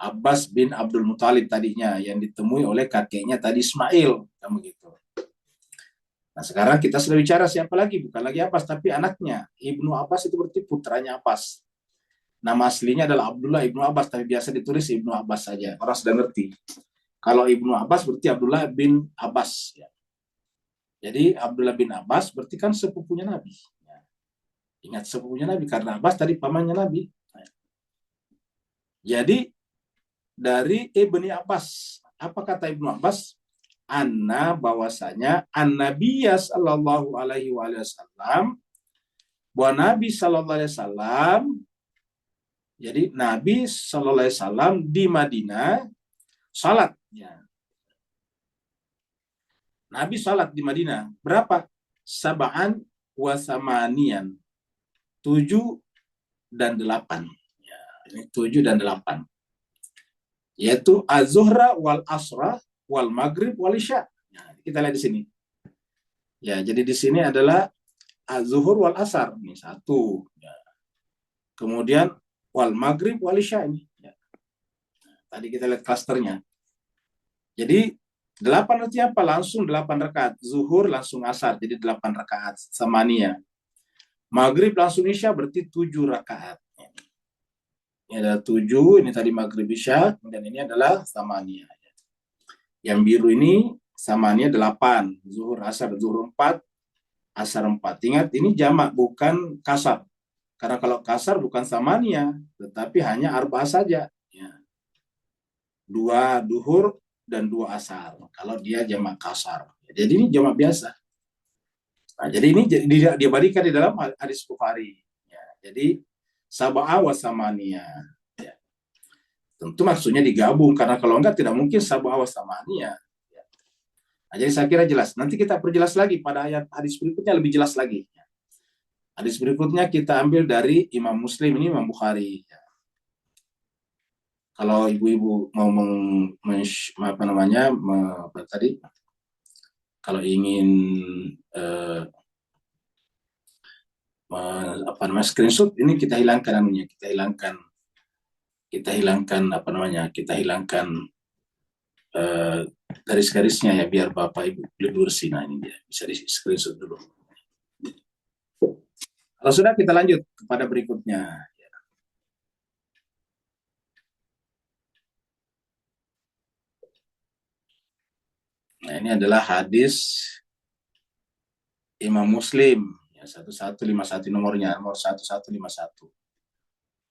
Abbas bin Abdul Muthalib tadinya, yang ditemui oleh kakeknya tadi Ismail. Kan begitu. Nah, sekarang kita sudah bicara siapa lagi? Bukan lagi Abbas, tapi anaknya. Ibnu Abbas itu berarti putranya Abbas. Nama aslinya adalah Abdullah Ibnu Abbas, tapi biasa ditulis Ibnu Abbas saja. Orang sudah ngerti. Kalau Ibnu Abbas berarti Abdullah bin Abbas. Ya. Jadi Abdullah bin Abbas berarti kan sepupunya Nabi. Ya. Ingat sepupunya Nabi, karena Abbas tadi pamannya Nabi. Jadi dari Ibni Abbas, apa kata Ibnu Abbas? Anna, bahwasanya an-Nabiyya sallallahu alaihi wasallam, bahwa Nabi sallallahu alaihi wasallam, jadi Nabi sallallahu alaihi wasallam di Madinah salat. Ya. Nabi salat di Madinah berapa? Sab'an wa samanian, 7 dan 8. Ya, ini 7 dan 8. Yaitu az-zuhra wal asra wal maghrib wal isya. Nah, kita lihat di sini. Ya, jadi di sini adalah az-zuhur wal asar, ini 1. Ya. Kemudian wal maghrib wal isya ini. Ya. Nah, tadi kita lihat klasternya. Jadi 8 artinya apa? Langsung 8 rakaat. Zuhur langsung asar, jadi 8 rakaat. Samania. Maghrib langsung isya, berarti 7 rakaat. Ini ada 7, ini tadi maghrib isya, dan ini adalah samania. Yang biru ini samania 8. Zuhur asar, zuhur 4, asar 4. Ingat, ini jamak, bukan kasar. Karena kalau kasar bukan samania, tetapi hanya arba saja. Ya. 2 duhur, dan 2 asar. Kalau dia jamak kasar. Jadi ini jamak biasa. Nah, jadi ini dia berikan di dalam hadis Bukhari. Ya, jadi sab'a wa samania. Ya. Tentu maksudnya digabung, karena kalau enggak tidak mungkin sab'a wa samania. Ya. Nah, jadi saya kira jelas. Nanti kita perjelas lagi pada ayat hadis berikutnya, lebih jelas lagi. Ya. Hadis berikutnya kita ambil dari Imam Muslim, ini Imam Bukhari. Ya. Kalau ibu-ibu mau apa tadi? Kalau ingin screenshot, ini kita hilangkan anunya, kita hilangkan garis-garisnya ya, biar Bapak Ibu lebih bersih. Nah, ini dia, bisa di screenshot dulu. Kalau sudah, kita lanjut kepada berikutnya. Nah, ini adalah hadis Imam Muslim, ya, 1151 nomornya, nomor 1151.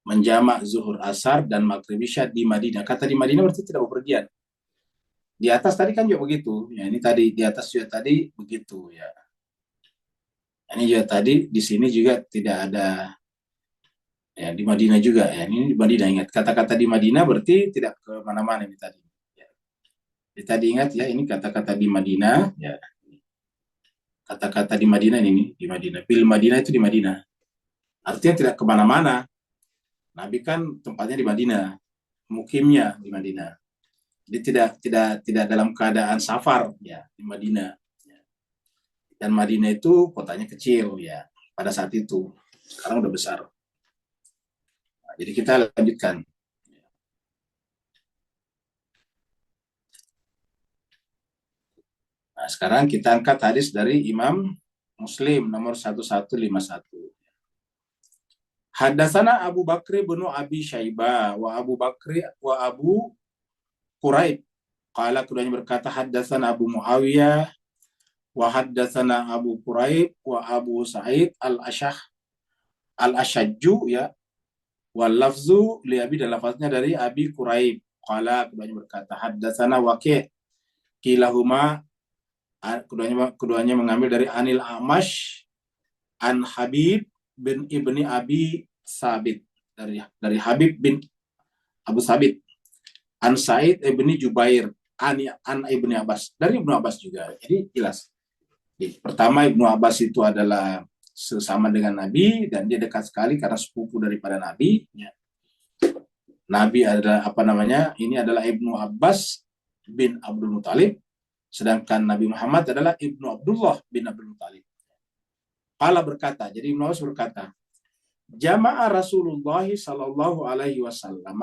Menjamak zuhur asar dan maghrib isya di Madinah. Kata di Madinah berarti tidak bepergian. Di atas tadi kan juga begitu. Ya, ini tadi di atas juga tadi begitu ya. Ini juga tadi di sini juga tidak ada. Ya, di Madinah juga ya. Ini di Madinah, ingat kata-kata di Madinah berarti tidak ke mana-mana ini tadi. Jadi tadi ingat ya, ini kata-kata di Madinah ya. Kata-kata di Madinah ini di Madinah. Bil Madinah itu di Madinah. Artinya tidak kemana-mana. Nabi kan tempatnya di Madinah, mukimnya di Madinah. Jadi tidak dalam keadaan safar ya di Madinah. Dan Madinah itu kotanya kecil ya pada saat itu. Sekarang udah besar. Nah, jadi kita lanjutkan. Nah, sekarang kita angkat hadis dari Imam Muslim nomor 1151. Haddatsana Abu Bakri bin Abi Syaibah wa Abu Bakri wa Abu Quraib. Qala, keduanya berkata, haddatsana Abu Muawiyah wa haddatsana Abu Quraib wa Abu Sa'id al-Ashajju ya. Wal lafzu li Abi, dan lafaznya dari Abi Quraib. Qala, keduanya berkata, haddatsana Waqi'. Kilahuma, keduanya mengambil dari Anil Amash an Habib bin Ibni Abi Sabit, dari Habib bin Abu Sabit, an Sa'id ibni Jubair, an Ibni Abbas, dari Ibnu Abbas juga. Jadi jelas. Pertama, Ibnu Abbas itu adalah sesama dengan Nabi, dan dia dekat sekali karena sepupu daripada Nabi. Nabi adalah ini adalah Ibnu Abbas bin Abdul Muthalib, Sedangkan Nabi Muhammad adalah Ibnu Abdullah bin Abdul Muttalib. Qala berkata, jadi Ibnu Abbas berkata, jama'a Rasulullah sallallahu alaihi wasallam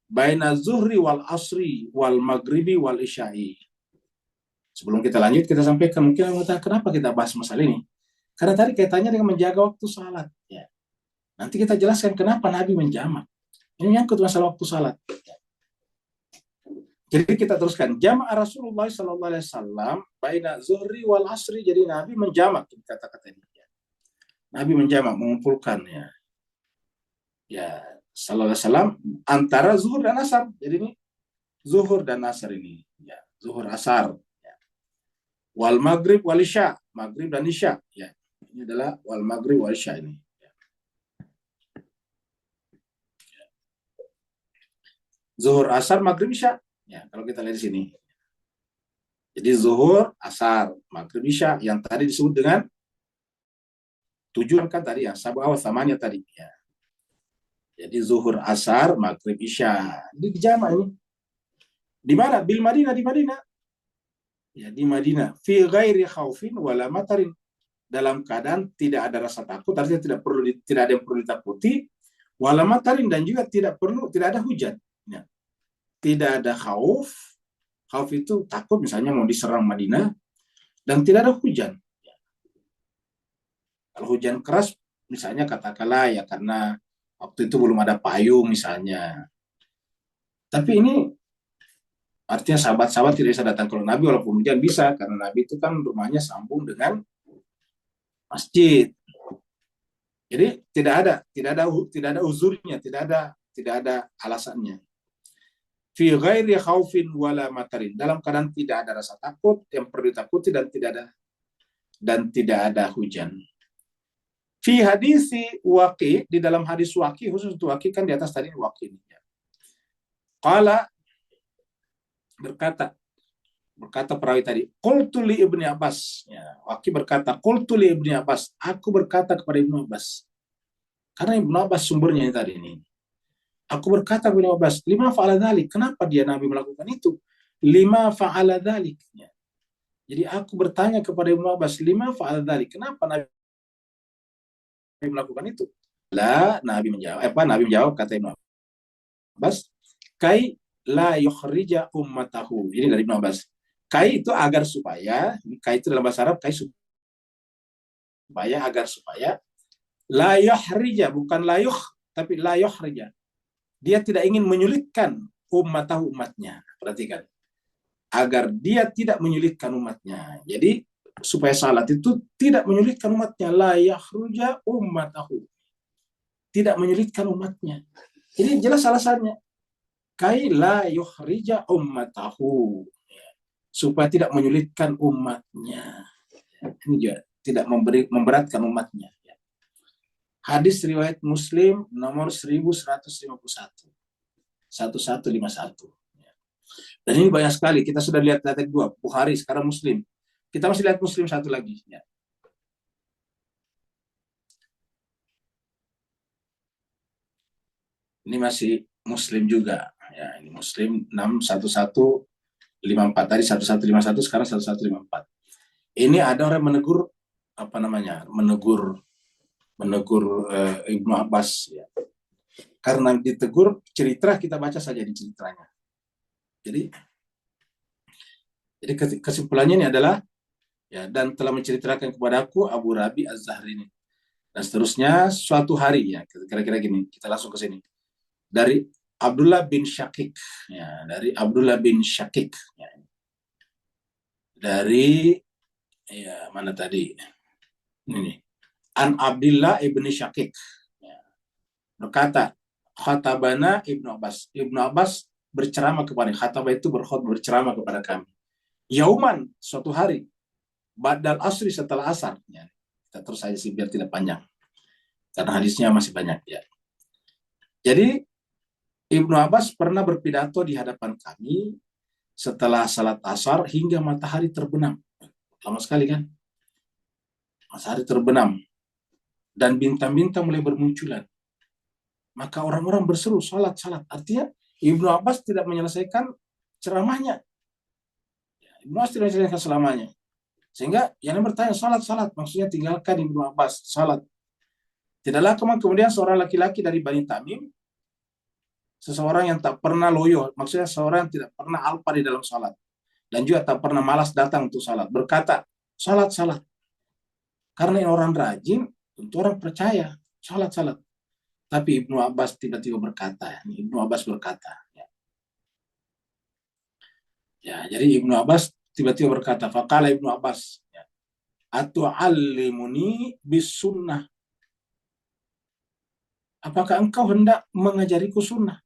baina zuhri wal asri wal maghribi wal isya'i. Sebelum kita lanjut, kita sampaikan mungkin kenapa kita bahas masalah ini. Karena tadi kaitannya dengan menjaga waktu salat. Ya. Nanti kita jelaskan kenapa Nabi menjamak. Ini menyangkut masalah waktu salat. Jadi kita teruskan. Jama'a Rasulullah sallallahu alaihi wasallam baina zuhri wal asri. Jadi Nabi menjamak kata-kata ini. Nabi menjamak, mengumpulkan ya sallallahu alaihi wasallam antara zuhur dan asar. Jadi ini zuhur dan asar ini, ya, zuhur asar, ya. Wal maghrib wal isya, maghrib dan isya, ya. Ini adalah wal maghrib wal isya ini. Ya. Zuhur asar maghrib isya, ya. Kalau kita lihat di sini. Jadi zuhur asar maghrib isya yang tadi disebut dengan tujuan kan tadi ya, sabah samanya tadi ya. Jadi zuhur asar maghrib isya. Ini jamak ini. Di mana? Bil Madinah, di Madinah. Ya, di Madinah. Fi ghairi khaufin wala matarin. Dalam keadaan tidak ada rasa takut, artinya tidak ada yang perlu ditakuti, wala matarin, dan juga tidak ada hujan. Ya. Tidak ada khauf. Khauf itu takut misalnya mau diserang Madinah dan tidak ada hujan. Kalau hujan keras, misalnya katakanlah ya karena waktu itu belum ada payung misalnya. Tapi ini artinya sahabat-sahabat tidak bisa datang ke Nabi walaupun hujan bisa, karena Nabi itu kan rumahnya sambung dengan masjid. Jadi tidak ada uzurnya, tidak ada alasannya. Fi ghairi khaufin wala matarin. Dalam keadaan tidak ada rasa takut yang perlu ditakuti dan tidak ada hujan. Fi hadisi Waqi, di dalam hadis Waqi, khusus untuk Waqi kan di atas tadi Waqi ini. Qala berkata perawi tadi, qultu li Ibnu Abbas. Ya, Waqi berkata, qultu li Ibnu Abbas, aku berkata kepada Ibnu Abbas. Karena Ibnu Abbas sumbernya tadi ini. Aku berkata kepada Ibnu Abbas, lima fa'ala dzalik, kenapa dia Nabi melakukan itu? Lima fa'ala dzalik. Ya. Jadi aku bertanya kepada Ibnu Abbas, lima fa'ala dzalik, kenapa Nabi melakukan itu? Nabi menjawab kata Ibnu Abbas, kai la yukhrija ummatahu. Ini dari Ibnu Abbas. Kai itu agar supaya, kai itu dalam bahasa Arab, kai supaya la yuhrija, bukan la yukh, tapi la yuhrija. Dia tidak ingin menyulitkan umatnya. Perhatikan. Agar dia tidak menyulitkan umatnya. Jadi supaya salat itu tidak menyulitkan umatnya, la yakhruja ummatahu, tidak menyulitkan umatnya. Jadi jelas alasannya, kai la yukhrija ummatahu, supaya tidak menyulitkan umatnya. Ini juga tidak memberatkan umatnya. Hadis riwayat Muslim nomor 1151, 1151. Dan ini banyak sekali, kita sudah lihat dua, Bukhari, sekarang Muslim. Kita masih lihat Muslim satu lagi. Ya. Ini masih Muslim juga. Ya, ini Muslim 61154 tadi 1151, sekarang 1154. Ini ada orang menegur Ibnu Abbas. Ya. Karena ditegur cerita, kita baca saja di ceritanya. Jadi kesimpulannya ini adalah, ya, dan telah menceritakan kepadaku Abu Rabi Az-Zahri ini. Dan seterusnya suatu hari, ya, kira-kira gini, kita langsung ke sini. Dari Abdullah bin Syakik. Ya, dari Abdullah bin Syakik. Ya. Dari, ya, mana tadi? Ini. An Abdullah ibn Syakik. Ya. Berkata, khatabana Ibnu Abbas. Ibnu Abbas berceramah kepada, khatabah itu berceramah kepada kami. Yauman, suatu hari. Ba'dal asri, setelah asar. Ya. Kita terus saja sih biar tidak panjang. Karena hadisnya masih banyak. Ya. Jadi Ibnu Abbas pernah berpidato di hadapan kami setelah salat asar hingga matahari terbenam. Lama sekali kan? Matahari terbenam. Dan bintang-bintang mulai bermunculan. Maka orang-orang berseru, salat. Artinya Ibnu Abbas tidak menyelesaikan ceramahnya. Ibnu Abbas tidak menceritakan selamanya. Sehingga yang bertanya salat, maksudnya tinggalkan Ibnu Abbas salat. Tidaklah kemudian seorang laki-laki dari Bani Tamim, seseorang yang tak pernah loyo, maksudnya seorang yang tidak pernah alpa di dalam salat dan juga tak pernah malas datang untuk salat, berkata salat. Karena ini orang rajin, tentu orang percaya salat. Tapi Ibnu Abbas tiba-tiba berkata, Ibnu Abbas berkata, jadi Ibnu Abbas tiba-tiba berkata, faqala Ibnu Abbas, atu'allimuni bis sunnah. Apakah engkau hendak mengajariku sunnah?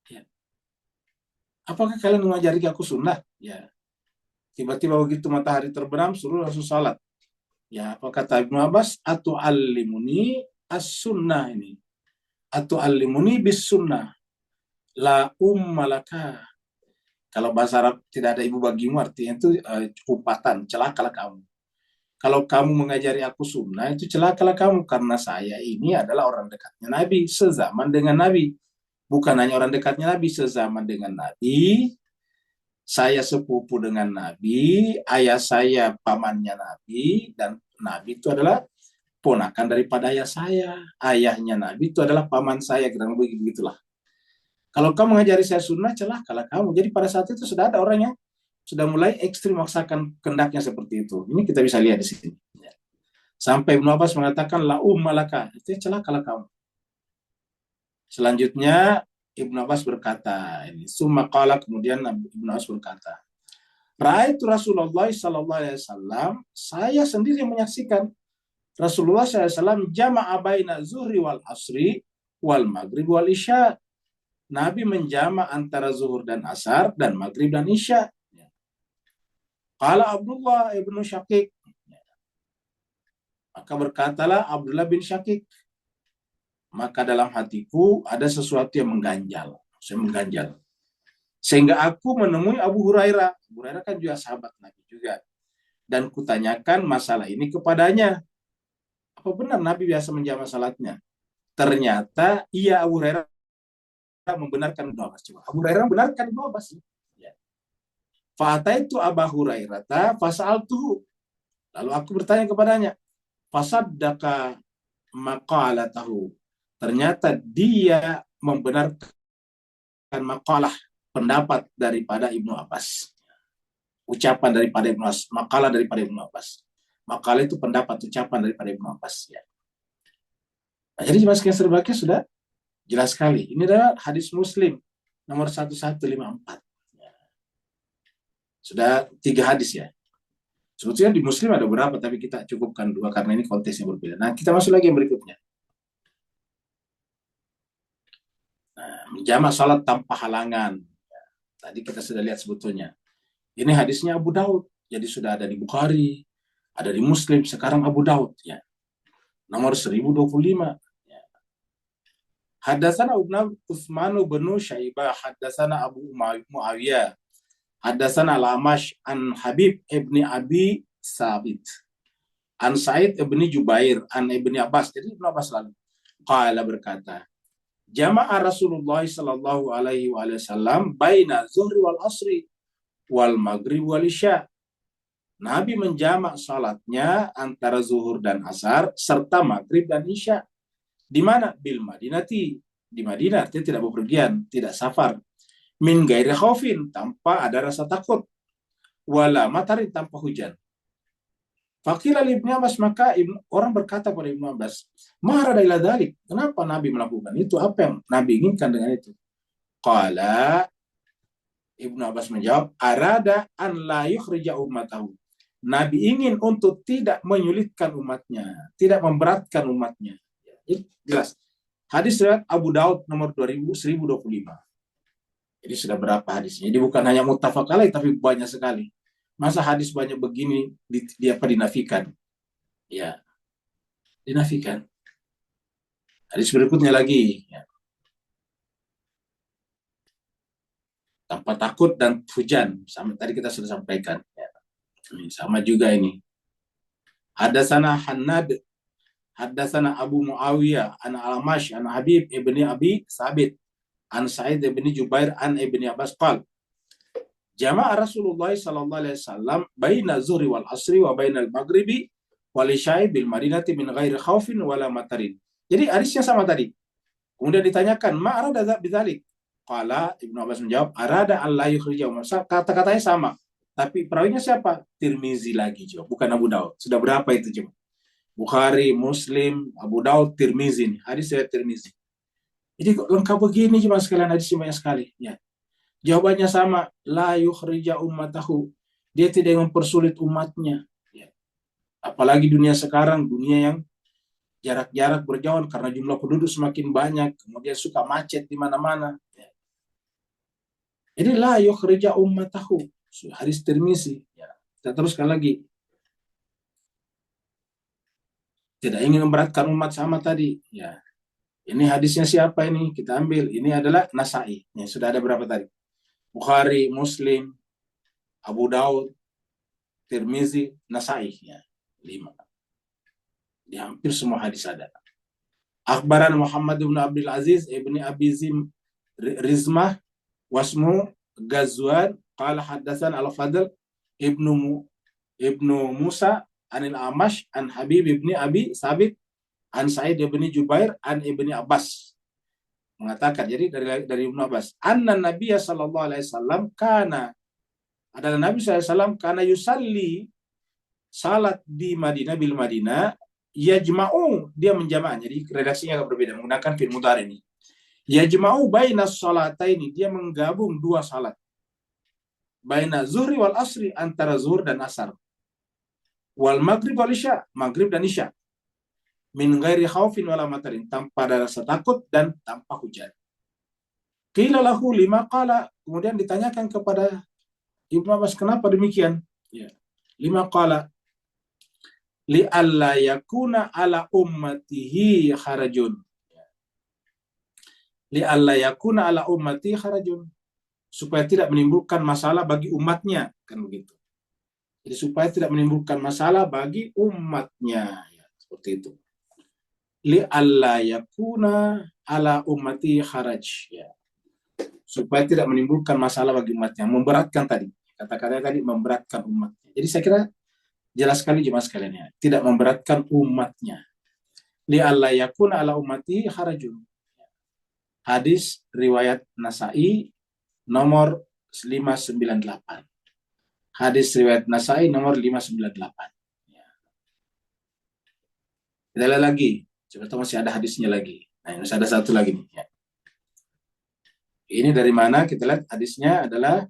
Ya. Apakah kalian mengajari aku sunnah? Ya. Tiba-tiba begitu matahari terbenam, suruh langsung salat. Ya, apa kata Ibnu Abbas? Atu'allimuni as-sunnah ini. Atu'allimuni bis sunnah. La ummalaka. Kalau bahasa Arab tidak ada ibu bagimu, artinya itu upatan, celakalah kamu. Kalau kamu mengajari aku sunnah, itu celakalah kamu. Karena saya ini adalah orang dekatnya Nabi, sezaman dengan Nabi. Bukan hanya orang dekatnya Nabi, sezaman dengan Nabi. Saya sepupu dengan Nabi, ayah saya pamannya Nabi, dan Nabi itu adalah ponakan daripada ayah saya. Ayahnya Nabi itu adalah paman saya, kurang lebih begitulah. Kalau kamu mengajari saya sunnah, celakalah kamu. Jadi pada saat itu sudah ada orang yang sudah mulai ekstrim memaksakan kendaknya seperti itu. Ini kita bisa lihat di sini. Sampai Ibnu Abbas mengatakan la ummalaka, itu celakalah kamu. Selanjutnya Ibnu Abbas berkata, ini summa qala, kemudian Ibnu Abbas berkata, Ra'aitu Rasulullah sallallahu alaihi wasallam, saya sendiri yang menyaksikan Rasulullah sallallahu alaihi wasallam jama'a baina zuhri wal asri wal maghrib wal isya. Nabi menjama antara zuhur dan asar dan maghrib dan isya. Qala Abdullah ibnu Syakik, maka berkatalah Abdullah bin Syakik, maka dalam hatiku ada sesuatu yang mengganjal. Sehingga aku menemui Abu Hurairah. Abu Hurairah kan juga sahabat Nabi juga. Dan kutanyakan masalah ini kepadanya. Apa benar Nabi biasa menjama salatnya? Ternyata iya, Abu Hurairah membenarkan Ibnu Abbas. Abu Hurairah membenarkan Ibnu Abbas. Fa'ataitu Abu Hurairah fasa'altuhu. Lalu aku bertanya kepadanya. Fasaddaka maqalatahu. Ternyata dia membenarkan maqalah, pendapat daripada Ibnu Abbas. Ucapan daripada Ibnu Abbas, makalah daripada Ibnu Abbas. Makalah itu pendapat, ucapan daripada Ibnu Abbas. Ya. Nah, jadi jemaah sekalian serbagnya sudah jelas sekali. Ini adalah hadis Muslim nomor 1154. Ya. Sudah 3 hadis ya. Sebetulnya di Muslim ada berapa, tapi kita cukupkan 2 karena ini konteksnya berbeda. Nah, kita masuk lagi yang berikutnya. Nah, menjamak salat tanpa halangan. Ya. Tadi kita sudah lihat sebetulnya. Ini hadisnya Abu Daud. Jadi sudah ada di Bukhari, ada di Muslim, sekarang Abu Daud. Ya. Nomor 1025. Ya. Haddatsana Utsman bin Syaibah, haddatsana Abu Muawiyah, haddatsana Al-Amash an Habib ibni Abi Sabit, an Sa'id ibni Jubair, an ibni Abbas. Jadi Ibnu Abbas lalu qala berkata, jama'a Rasulullah sallallahu alaihi wasallam baina zuhri wal asri wal maghrib wal isya. Nabi menjamak salatnya antara zuhur dan asar serta maghrib dan isya. Di mana? Bil Madinati. Di Madinah, artinya tidak bepergian, tidak safar. Min gairi khaufin, tanpa ada rasa takut. Wala matarin, tanpa hujan. Faqila li Ibnu Abbas, maka orang berkata kepada Ibnu Abbas, ma arada ila dzalik? Kenapa Nabi melakukan itu? Apa yang Nabi inginkan dengan itu? Qala, Ibnu Abbas menjawab, arada an la yukhrija ummatahu. Nabi ingin untuk tidak menyulitkan umatnya, tidak memberatkan umatnya. Jadi jelas. Hadis riwayat Abu Daud nomor 1025. Jadi sudah berapa hadisnya? Jadi bukan hanya muttafaq alaih, tapi banyak sekali. Masa hadis banyak begini dinafikan? Ya, dinafikan. Hadis berikutnya lagi. Ya. Tanpa takut dan hujan. Sama tadi kita sudah sampaikan. Ya. Sama juga ini. Haddatsana Hannad, haddatsana Abu Muawiyah, an Al-Amash, an Habib ibni Abi Sabit, an Sa'id ibni Jubair, an ibni Abbas qal. Jama'a Rasulullah sallallahu alaihi wasallam baina zuhri wal asri wa bainal maghribi wal isya'i bil madinati min ghairi khaufin wala matarin. Jadi hadisnya sama tadi. Kemudian ditanyakan, ma arada bidzalik? Qala Ibnu Abbas menjawab, arada Allah yukhrijahum. Kata-katanya sama. Tapi perawinya siapa? Tirmizi lagi, coba. Bukan Abu Daud. Sudah berapa itu, coba? Bukhari, Muslim, Abu Daud, Tirmizi. Hadis saya Tirmizi. Jadi kok lengkap begini, cuma sekalian hadisnya banyak sekali. Ya. Jawabannya sama, la yukhrija ummatahu. Dia tidak mempersulit umatnya. Ya. Apalagi dunia sekarang, dunia yang jarak-jarak berjauhan karena jumlah penduduk semakin banyak, kemudian suka macet di mana-mana. Ya. Jadi la yukhrija ummatahu. Hadis Tirmizi. Ya. Kita teruskan lagi. Tidak ingin memberatkan umat sama tadi. Ya. Ini hadisnya siapa ini? Kita ambil. Ini adalah Nasa'i. Ya, sudah ada berapa tadi? Bukhari, Muslim, Abu Daud, Tirmizi, Nasa'i. Ya. 5. Di hampir semua hadis ada. Akhbaran Muhammad bin Abdul Aziz ibni Abi Rizmah wasmu Ghazwan qala haddatsan Al-Fadl ibnu Musa anil Amash an Habib ibni Abi Sabit an Sa'id ibni Jubair an ibni Abbas mengatakan, jadi dari Ibnu Abbas, anna Nabiya sallallahu alaihi wasallam kana, adalah Nabi sallallahu alaihi wasallam kana yusalli salat di Madinah bil Madinah yajma'u, dia menjamaah. Jadi redaksinya agak berbeda menggunakan fi'il mudhari ini. Yajma'u baina salataini, dia menggabung dua salat. Baina zuhri wal asri, antara zuhur dan asar. Wal maghrib wal isya, maghrib dan isya. Min ghairi khaufin wala matarin, tanpa ada rasa takut dan tanpa hujan. Qila lahu lima qala, kemudian ditanyakan kepada Ibnu Abbas, kenapa demikian? Ya. Lima qala li alla yakuna ala ummatihi harajun. Li alla yakuna ala ummati harajun, supaya tidak menimbulkan masalah bagi umatnya, kan begitu. Jadi supaya tidak menimbulkan masalah bagi umatnya, ya, seperti itu. Li alla yakuna ala ummati haraj, ya. Supaya tidak menimbulkan masalah bagi umatnya, memberatkan tadi. Kata-katanya tadi memberatkan umatnya. Jadi saya kira jelas sekali jemaah sekalian, ya. Tidak memberatkan umatnya. Li alla yakuna ala ummati harajun. Hadis riwayat Nasa'i nomor 598. Hadis riwayat Nasa'i nomor 598. Ya. Kita lihat lagi. Coba tahu masih ada hadisnya lagi. Nah, masih ada satu lagi nih. Ya. Ini dari mana? Kita lihat hadisnya adalah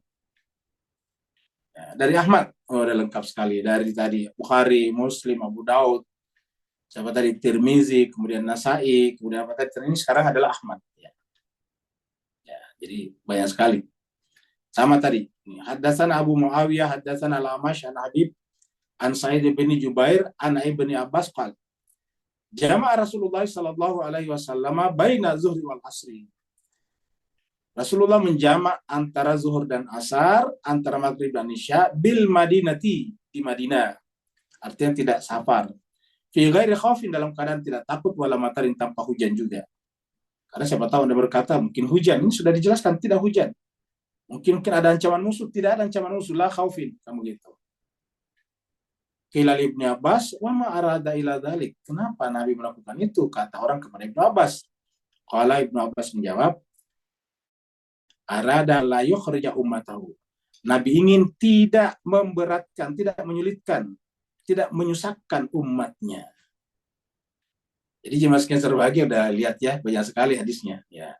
ya, dari Ahmad. Oh, udah lengkap sekali. Dari tadi Bukhari, Muslim, Abu Daud, siapa tadi Tirmizi, kemudian Nasa'i, kemudian apa tadi? Ini sekarang adalah Ahmad. Ya. Ya, jadi banyak sekali. Sama tadi. Haddatsan Abu Muawiyah, haddatsan Al-Amash, an Habib, an Sa'id bin Jubair, an Ibni Abbas qala jama'a Rasulullah sallallahu alaihi wasallam baina zuhri wal asri. Rasulullah menjamak antara zuhur dan asar, antara maghrib dan isya bil madinati, di Madinah. Artinya tidak safar. Fi ghairi khaufin, dalam keadaan tidak takut, wala matarin, tanpa hujan juga. Karena siapa tahu Anda berkata mungkin hujan, ini sudah dijelaskan tidak hujan. Mungkin ada ancaman musuh, tidak ada ancaman musuh, la khaufin, kamu gitu. Qila Ibnu Abbas, wa ma arada ila dzalik. Kenapa Nabi melakukan itu? Kata orang kepada Ibnu Abbas. Qala Ibnu Abbas menjawab, arada la yukhrija ummatahu. Nabi ingin tidak memberatkan, tidak menyulitkan, tidak menyusahkan umatnya. Jadi jemaah sekalian berbahagia, udah lihat ya, banyak sekali hadisnya. Ya.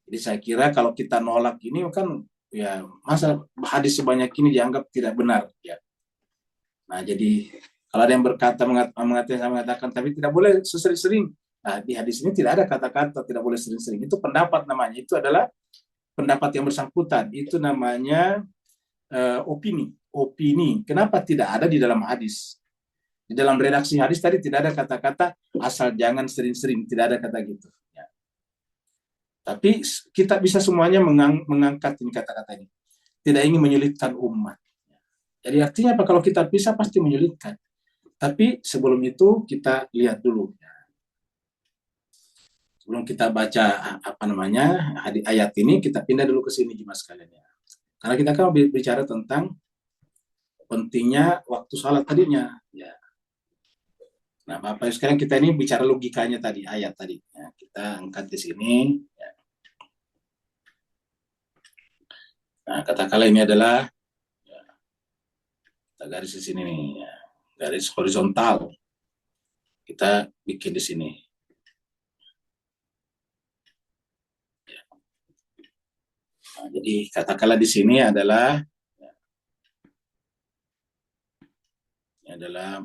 Jadi saya kira kalau kita nolak ini kan ya masa hadis sebanyak ini dianggap tidak benar. Ya. Nah, jadi kalau ada yang berkata mengatakan tapi tidak boleh sering-sering. Nah, di hadis ini tidak ada kata-kata tidak boleh sering-sering. Itu pendapat namanya. Itu adalah pendapat yang bersangkutan. Itu namanya opini. Opini. Kenapa tidak ada di dalam hadis? Di dalam redaksi hadis tadi tidak ada kata-kata asal jangan sering-sering. Tidak ada kata gitu. Ya. Tapi kita bisa semuanya mengangkat ini kata-kata ini. Tidak ingin menyulitkan umat. Jadi artinya apa? Kalau kita bisa pasti menyulitkan. Tapi sebelum itu kita lihat dulu. Sebelum kita baca ayat ini, kita pindah dulu ke sini jemaah sekalian ya. Karena kita kan bicara tentang pentingnya waktu sholat tadinya. Ya. Nah, Bapak sekarang kita ini bicara logikanya tadi, ayat tadi. Ya, kita angkat di sini. Ya. Nah, katakanlah ini adalah ya, kita garis di sini nih, ya. Garis horizontal. Kita bikin di sini. Ya. Nah, jadi katakanlah di sini adalah ya, ini adalah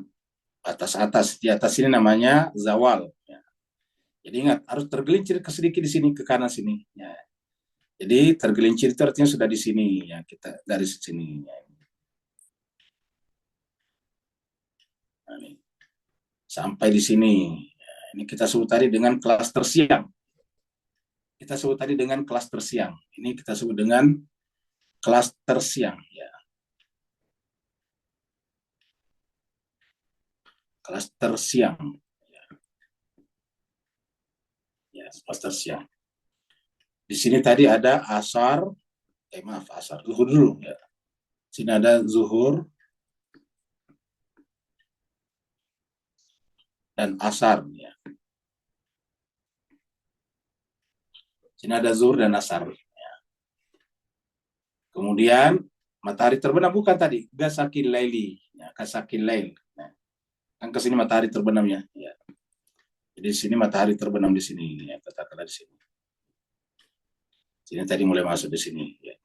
atas-atas. Di atas ini namanya zawal. Ya. Jadi ingat harus tergelincir ke sedikit di sini ke kanan sini. Ya. Jadi tergelincir itu artinya sudah di sini ya kita garis sini. Ya. Nah, ini. Sampai di sini. Ya, ini kita sebut tadi dengan klaster siang. Kita sebut tadi dengan klaster siang. Ini kita sebut dengan klaster siang. Ya. Klaster siang. Ya. Ya, klaster siang. Di sini tadi ada asar, asar, zuhur dulu. Ya. Sini ada zuhur dan asar. Ya. Sini ada zuhur dan asar. Ya. Kemudian matahari terbenam bukan tadi, gasakil laili, ya, gasakil lail. Nah, kan ke sini matahari terbenamnya. Ya. Jadi di sini matahari terbenam di sini, ya, katakanlah di sini. Sini tadi mulai masuk di sini. Ya.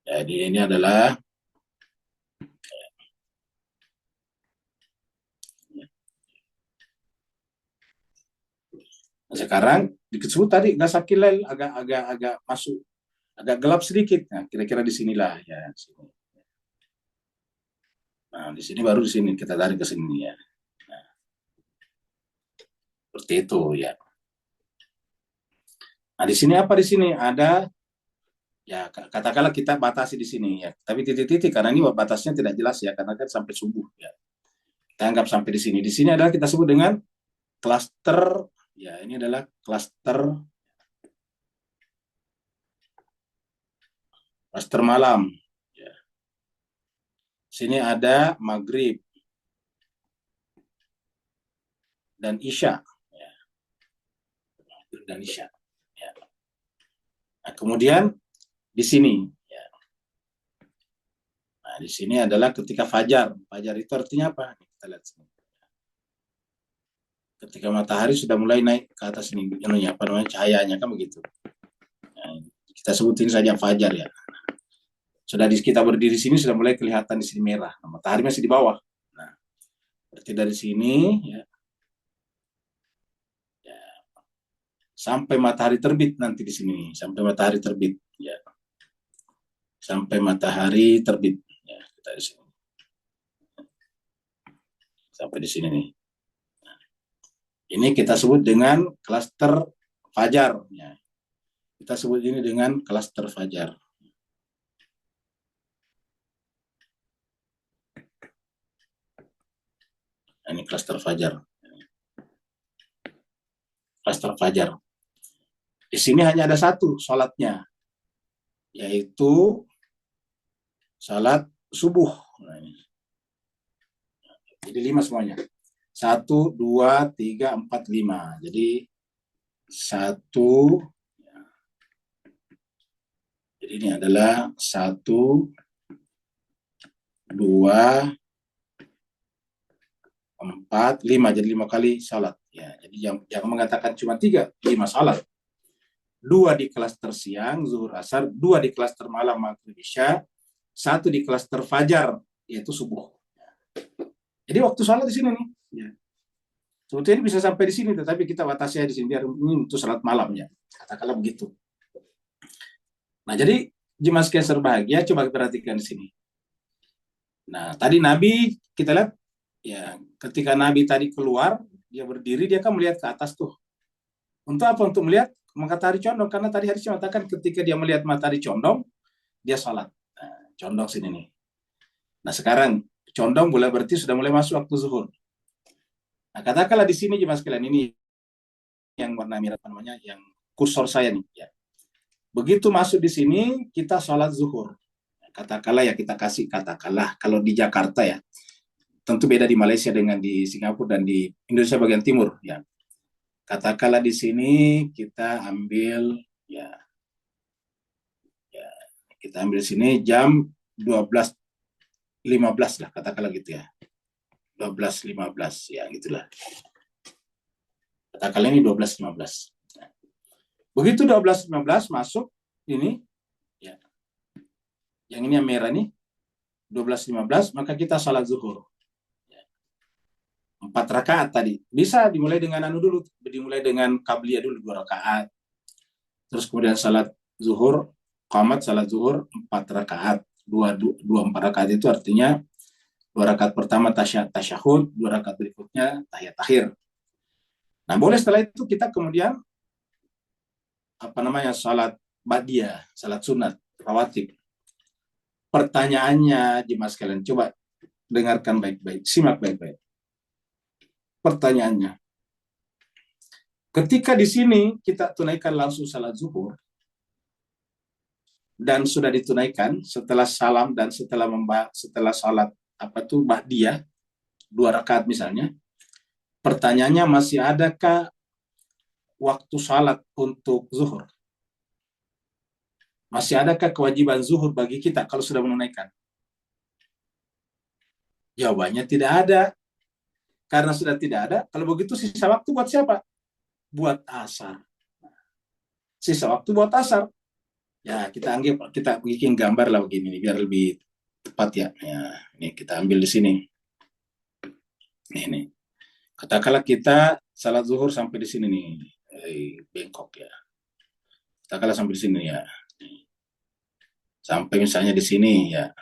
Jadi ini adalah nah, sekarang disebut tadi gasakil lail agak masuk agak gelap sedikit. Nah, kira-kira di sinilah ya. Sini. Nah, di sini baru di sini kita tarik ke sini ya. Nah, seperti itu ya. Nah, di sini apa di sini? Ada ya katakanlah kita batasi di sini ya. Tapi titik-titik karena ini batasnya tidak jelas ya karena kan sampai subuh ya. Kita anggap sampai di sini. Di sini adalah kita sebut dengan klaster ya, ini adalah klaster malam. Ya. Sini ada maghrib dan isya. Ya. Dan isya. Ya. Nah, kemudian di sini. Ya. Nah, di sini adalah ketika fajar. Fajar itu artinya apa? Kita lihat sini. Ketika matahari sudah mulai naik ke atas ini, apa namanya cahayanya kan begitu. Nah, kita sebutin saja fajar ya. Sudah kita berdiri sini sudah mulai kelihatan di sini merah. Nah, matahari masih di bawah. Nah, berarti dari sini ya, ya sampai matahari terbit nanti di sini, sampai matahari terbit ya. Sampai matahari terbit ya, kita di sini. Sampai di sini nih. Nah, ini kita sebut dengan klaster fajar ya. Kita sebut ini dengan klaster fajar. Nah, ini klaster fajar. Klaster fajar. Di sini hanya ada satu sholatnya, yaitu salat subuh. Nah, ini. Jadi 5 semuanya. 1, 2, 3, 4, 5. Jadi 1. Jadi ini adalah 1, 2, 4, 5. Jadi 5 kali salat. Ya, jadi jangan mengatakan cuma 3, 5 salat. 2 di klaster siang, zuhur asar, 2 di klaster malam, maghrib isya, 1 di klaster fajar, yaitu subuh. Jadi waktu sholat di sini nih. Ya. Sebetulnya bisa sampai di sini, tetapi kita batasi di sini biar ini untuk sholat malamnya. Katakanlah begitu. Nah, jadi jemaah sekalian berbahagia, coba perhatikan di sini. Nah, tadi Nabi kita lihat ya, ketika Nabi tadi keluar, dia berdiri, dia kan melihat ke atas tuh. Untuk apa? Untuk melihat matahari condong, karena tadi hadis mengatakan ketika dia melihat matahari condong, dia sholat. Nah, condong sini nih. Nah, sekarang condong mulai berarti sudah mulai masuk waktu zuhur. Nah, katakanlah di sini jemaah sekalian ini yang warna merah namanya, yang kursor saya nih ya. Begitu masuk di sini, kita sholat zuhur. Katakanlah ya, kita kasih katakanlah kalau di Jakarta ya, tentu beda di Malaysia dengan di Singapura dan di Indonesia bagian timur ya. Katakanlah di sini kita ambil ya, ya kita ambil di sini jam 12.15 lah, katakanlah gitu ya. 12.15 ya gitulah. Katakanlah ini 12.15. Begitu 12.15 masuk ini ya. Yang ini yang merah nih 12.15, maka kita salat zuhur. 4 rakaat tadi. Bisa dimulai dengan anu dulu, dimulai dengan qabliyah dulu 2 rakaat. Terus kemudian salat zuhur, qamat salat zuhur 4 rakaat. 4 rakaat itu artinya 2 rakaat pertama tasyahud, 2 rakaat berikutnya tahiyat akhir. Nah, boleh setelah itu kita kemudian salat ba'diyah, salat sunat, rawatib. Pertanyaannya jemaah sekalian, coba dengarkan baik-baik, simak baik-baik. Pertanyaannya, ketika di sini kita tunaikan langsung salat zuhur dan sudah ditunaikan setelah salam dan setelah salat ba'diyah 2 rakaat misalnya, pertanyaannya masih adakah waktu salat untuk zuhur? Masih adakah kewajiban zuhur bagi kita kalau sudah menunaikan? Jawabannya tidak ada. Karena sudah tidak ada, kalau begitu sisa waktu buat siapa? Buat asar. Sisa waktu buat asar. Ya, kita bikin gambar lah begini, biar lebih tepat ya. Ya, ini kita ambil di sini. Ini. Katakanlah kita salat zuhur sampai di sini nih. Bengkok ya. Katakanlah sampai di sini ya. Sampai misalnya di sini ya.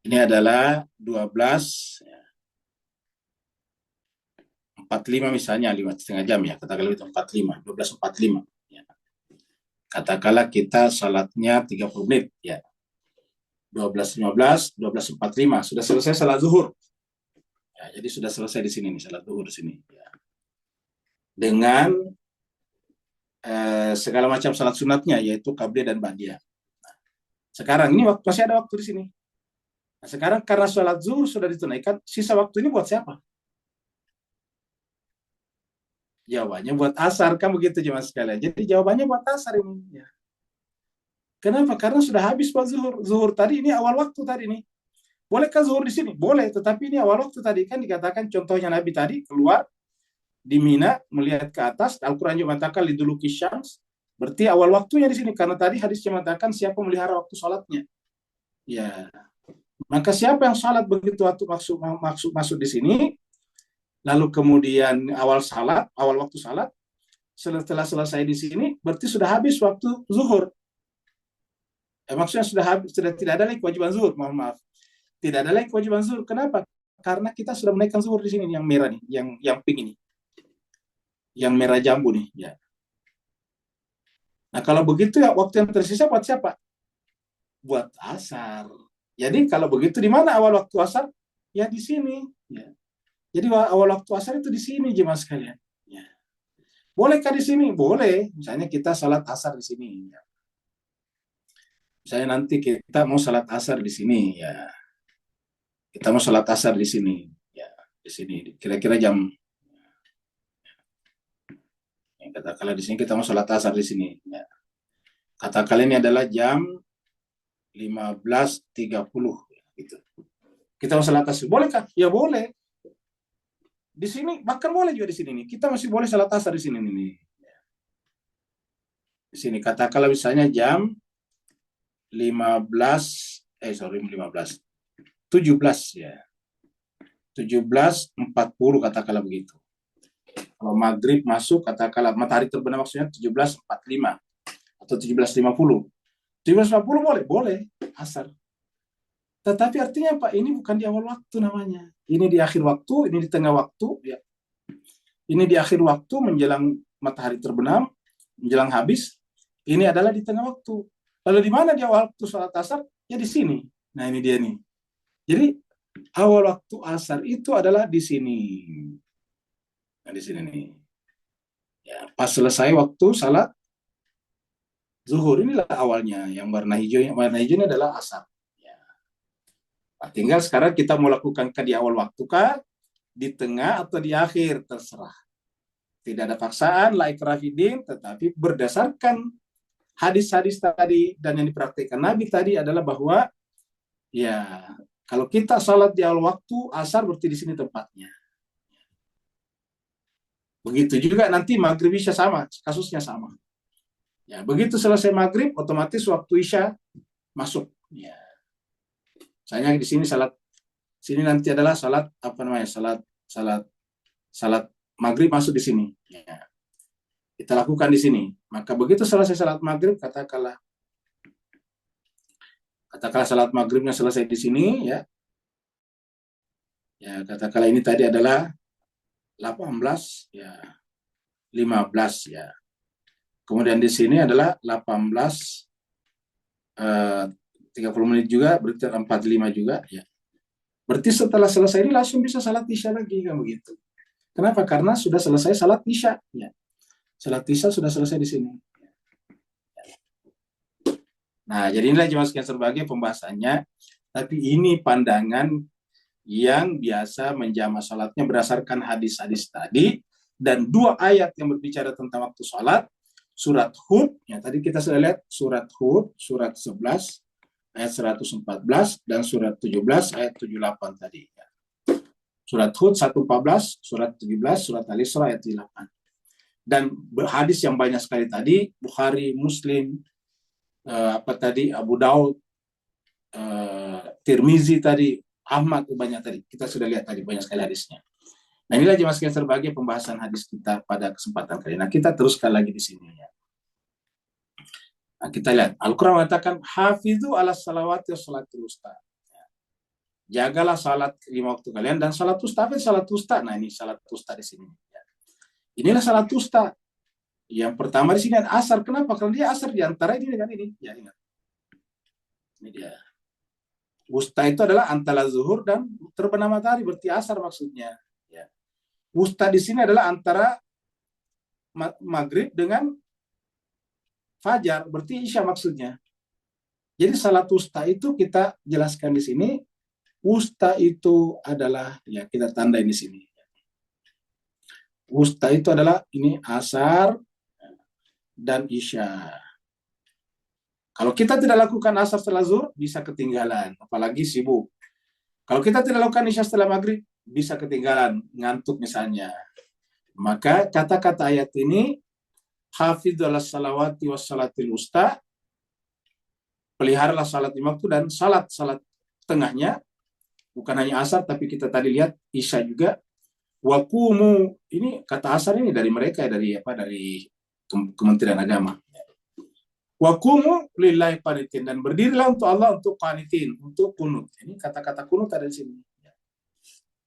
Ini adalah 12 ya. 45 misalnya, 5,5 jam ya, katakanlah itu 45, 12.45 ya. Katakanlah kita salatnya 30 menit ya. 12.15, 12.45 sudah selesai salat zuhur. Ya, jadi sudah selesai di sini nih salat zuhur di sini ya. Dengan segala macam salat sunatnya yaitu qabliyah dan ba'diyah. Nah, sekarang ini masih ada waktu di sini. Nah, sekarang karena salat zuhur sudah ditunaikan, sisa waktu ini buat siapa? Jawabannya buat asar, kan begitu jemaah sekalian. Jadi jawabannya buat asar ini. Ya. Kenapa? Karena sudah habis buat zuhur. Zuhur tadi ini awal waktu tadi nih. Bolehkah zuhur di sini? Boleh, tetapi ini awal waktu tadi. Kan dikatakan contohnya Nabi tadi keluar di Mina melihat ke atas. Al-Quran juga mengatakan liduluki syams. Berarti awal waktunya di sini. Karena tadi hadisnya mengatakan siapa melihara waktu sholatnya. Ya. Maka siapa yang sholat begitu waktu masuk di sini, lalu kemudian awal waktu salat, setelah selesai di sini, berarti sudah habis waktu zuhur. Maksudnya sudah tidak ada lagi kewajiban zuhur. Mohon maaf, tidak ada lagi kewajiban zuhur. Kenapa? Karena kita sudah menaikkan zuhur di sini, yang merah nih, yang pink ini, yang merah jambu nih. Ya. Nah kalau begitu ya waktu yang tersisa buat siapa? Buat asar. Jadi kalau begitu di mana awal waktu asar? Ya di sini. Ya. Jadi awal waktu asar itu di sini jemaah sekalian. Ya. Bolehkah di sini? Boleh. Misalnya kita salat asar di sini. Ya. Misalnya nanti kita mau salat asar di sini. Ya. Kita mau salat asar di sini. Ya. Di sini. Kira-kira jam. Ya, katakanlah di sini kita mau salat asar di sini. Ya. Katakanlah ini adalah jam 15.30. Gitu. Kita mau salat asar. Bolehkah? Ya boleh. Di sini bahkan boleh juga di sini nih. Kita masih boleh salat asar di sini nih. Di sini katakanlah misalnya jam 17 ya. 17.40 katakanlah begitu. Kalau maghrib masuk katakanlah matahari terbenam maksudnya 17.45 atau 17.50. 17.50 boleh asar. Tetapi artinya Pak, ini bukan di awal waktu namanya. Ini di akhir waktu, ini di tengah waktu ya. Ini di akhir waktu menjelang matahari terbenam, menjelang habis. Ini adalah di tengah waktu. Lalu di mana di awal waktu salat asar? Ya di sini. Nah, ini dia nih. Jadi awal waktu asar itu adalah di sini. Nah, di sini nih. Ya, pas selesai waktu salat zuhur inilah awalnya, yang warna hijau ini adalah asar. Ya. Nah, tinggal sekarang kita mau lakukan di awal waktu kah, di tengah atau di akhir, terserah. Tidak ada paksaan, la ikraha fiddin, tetapi berdasarkan hadis-hadis tadi dan yang dipraktikkan Nabi tadi adalah bahwa ya kalau kita salat di awal waktu asar berarti di sini tempatnya. Begitu juga nanti maghrib isya sama, kasusnya sama. Ya, begitu selesai maghrib otomatis waktu isya masuk. Ya. Misalnya di sini salat sini nanti adalah salat apa namanya? Salat maghrib masuk di sini. Ya. Kita lakukan di sini. Maka begitu selesai salat maghrib, katakanlah salat maghribnya selesai di sini, ya. Ya, katakanlah ini tadi adalah 18, ya, 15, ya. Kemudian di sini adalah 18, 30 menit juga, berarti 45 juga, ya. Berarti setelah selesai ini langsung bisa salat isya lagi, kan begitu. Kenapa? Karena sudah selesai salat isya, ya. Salat isya sudah selesai di sini. Nah, jadi inilah jemaah sekalian sebagai pembahasannya. Tapi ini pandangan yang biasa menjama salatnya berdasarkan hadis-hadis tadi dan 2 ayat yang berbicara tentang waktu salat. Surat Hud, ya tadi kita sudah lihat surat Hud, surat 11 ayat 114 dan surat 17 ayat 78 tadi. Ya. Surat Hud 114, surat 17, surat Al-Isra ayat 8. Dan hadis yang banyak sekali tadi, Bukhari, Muslim, Abu Daud, Tirmizi tadi, Ahmad, banyak tadi. Kita sudah lihat tadi banyak sekali hadisnya. Nah, inilah jemaah sekalian sebagai pembahasan hadis kita pada kesempatan kali ini. Nah, kita teruskan lagi di sini ya. Nah, kita lihat Al-Quran mengatakan hafizu ala salawati wa salatul wusta. Jagalah salat 5 waktu kalian dan salat wusta. Apa salat wusta? Nah, ini salat wusta di sini. Inilah salat wusta. Yang pertama di sini ada asar. Kenapa? Karena dia asar di antara ini dengan ini. Ya, ingat. Ini dia. Wusta itu adalah antara zuhur dan terbenam matahari, berarti asar maksudnya. Ya. Wusta di sini adalah antara maghrib dengan fajar, berarti isya maksudnya. Jadi salat wusta itu kita jelaskan di sini. Wusta itu adalah, ya kita tandai di sini. Wusta itu adalah ini asar dan isya. Kalau kita tidak lakukan asar setelah zuhur, bisa ketinggalan, apalagi sibuk. Kalau kita tidak lakukan isya setelah maghrib, bisa ketinggalan, ngantuk misalnya. Maka kata-kata ayat ini, hafidhu ala salawati wa salatil wusta, peliharalah salat 5 waktu dan salat tengahnya, bukan hanya asar, tapi kita tadi lihat isya juga. Wakumu, ini kata asar ini dari mereka, dari Kementerian Agama. Wakumu lillahi qanitin, dan berdirilah untuk Allah untuk qanitin, untuk kunut. Ini kata-kata kunut ada di sini.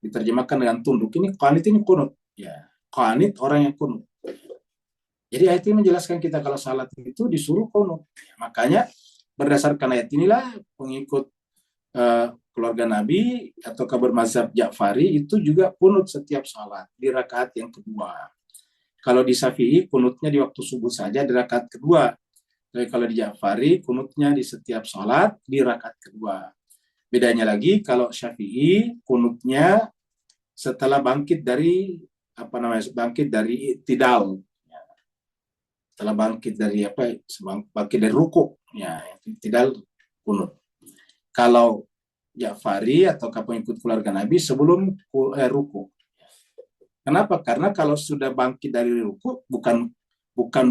Diterjemahkan dengan tunduk. Ini qanit ini kunut. Ya, qanit orang yang kunut. Jadi ayat ini menjelaskan kita kalau salat itu disuruh kunut. Makanya berdasarkan ayat inilah pengikut keluarga Nabi atau bermazhab Ja'fari itu juga kunut setiap salat di rakaat yang kedua. Kalau di Syafi'i kunutnya di waktu subuh saja di rakaat kedua. Tapi kalau di Ja'fari, kunutnya di setiap sholat di rakaat kedua. Bedanya lagi, kalau Syafi'i, kunutnya setelah bangkit dari i'tidal. Setelah bangkit dari bangkit dari ruku. Ya, i'tidal kunut. Kalau Ja'fari atau pengikut keluarga Nabi sebelum ruku. Kenapa? Karena kalau sudah bangkit dari ruku, bukan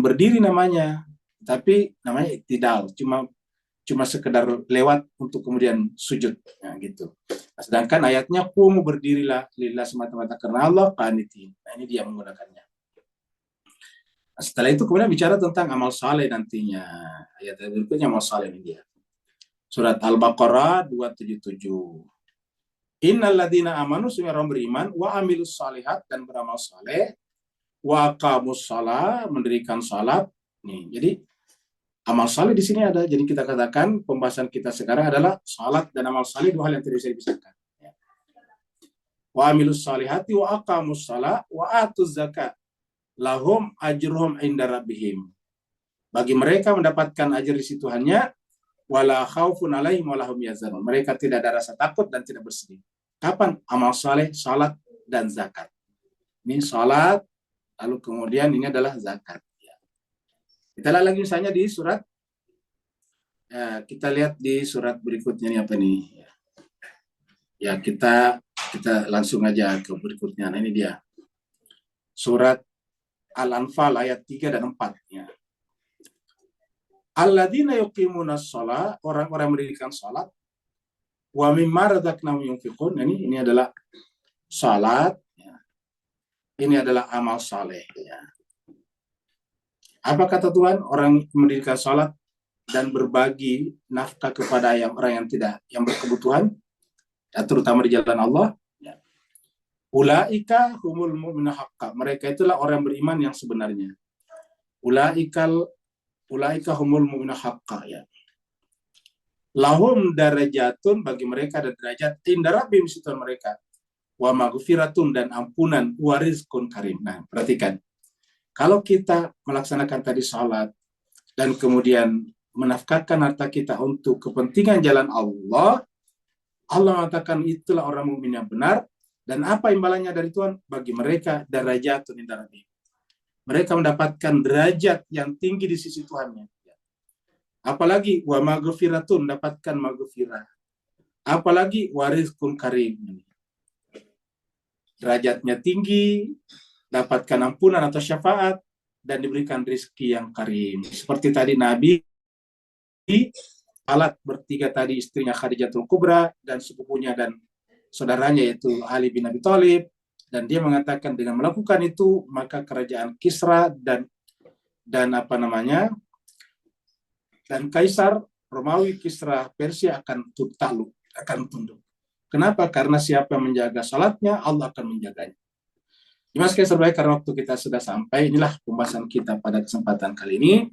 berdiri namanya, tapi namanya i'tidal, cuma sekedar lewat untuk kemudian sujud, ya, gitu. Nah, sedangkan ayatnya qumu, berdirilah lillah semata-mata karena Allah, qanitin. Nah, ini dia menggunakannya. Nah, setelah itu kemudian bicara tentang amal saleh nantinya. Ayat berikutnya amal saleh ini dia. Surat Al-Baqarah 277. Innalladzina amanu, sungguh orang beriman, wa amilus salihat, dan beramal saleh, wa aqamus shalah, mendirikan salat. Nih, jadi amal saleh di sini ada. Jadi kita katakan pembahasan kita sekarang adalah salat dan amal saleh, 2 hal yang tidak bisa dipisahkan. Ya. Wa amilus salihati wa aqamus shalah wa atuz zakat lahum ajruhum inda rabbihim. Bagi mereka mendapatkan ajar di situ hanya wala khaufun alaihim wala hum yahzanun. Mereka tidak ada rasa takut dan tidak bersedih. Kapan? Amal saleh, salat dan zakat. Ini salat, lalu kemudian ini adalah zakat. Kita lihat lagi misalnya di surat, kita lihat di surat berikutnya ini apa nih? Ya kita langsung aja ke berikutnya. Nah ini dia. Surat Al-Anfal ayat 3 dan 4. Ya. Alladzina yuqimuna shalah, orang-orang mendirikan salat, wa mimma razaqnahum yunfiqun. Ini adalah salat, ya. Ini adalah amal saleh, ya. Apa kata Tuhan? Orang mendirikan salat dan berbagi nafkah kepada orang yang berkebutuhan, ya, terutama di jalan Allah. Ya. Ulaika humul mu'minuna haqqa. Mereka itulah orang beriman yang sebenarnya. Ulaika humul mu'minuna haqqa, ya. Lahum darajatun, bagi mereka ada derajat inda rabbihim, di situ mereka. Wa maghfiratun, dan ampunan, wa rizqun karim. Nah, perhatikan. Kalau kita melaksanakan tadi salat dan kemudian menafkahkan harta kita untuk kepentingan jalan Allah, Allah mengatakan itulah orang mukmin yang benar. Dan apa imbalannya dari Tuhan? Bagi mereka darajatun inda rabbihim. Mereka mendapatkan derajat yang tinggi di sisi Tuhannya. Apalagi wa maghfiratun, mendapatkan maghfirah. Apalagi warizqun karim. Derajatnya tinggi, dapatkan ampunan atau syafaat, dan diberikan rezeki yang karim. Seperti tadi Nabi salat bertiga tadi, istrinya Khadijatul Kubra dan sepupunya dan saudaranya yaitu Ali bin Abi Thalib, dan dia mengatakan dengan melakukan itu maka kerajaan Kisra dan Kaisar Romawi, Kisra Persia akan takluk, akan tunduk. Kenapa? Karena siapa yang menjaga salatnya, Allah akan menjaganya. Mas sekalian, karena waktu kita sudah sampai, inilah pembahasan kita pada kesempatan kali ini.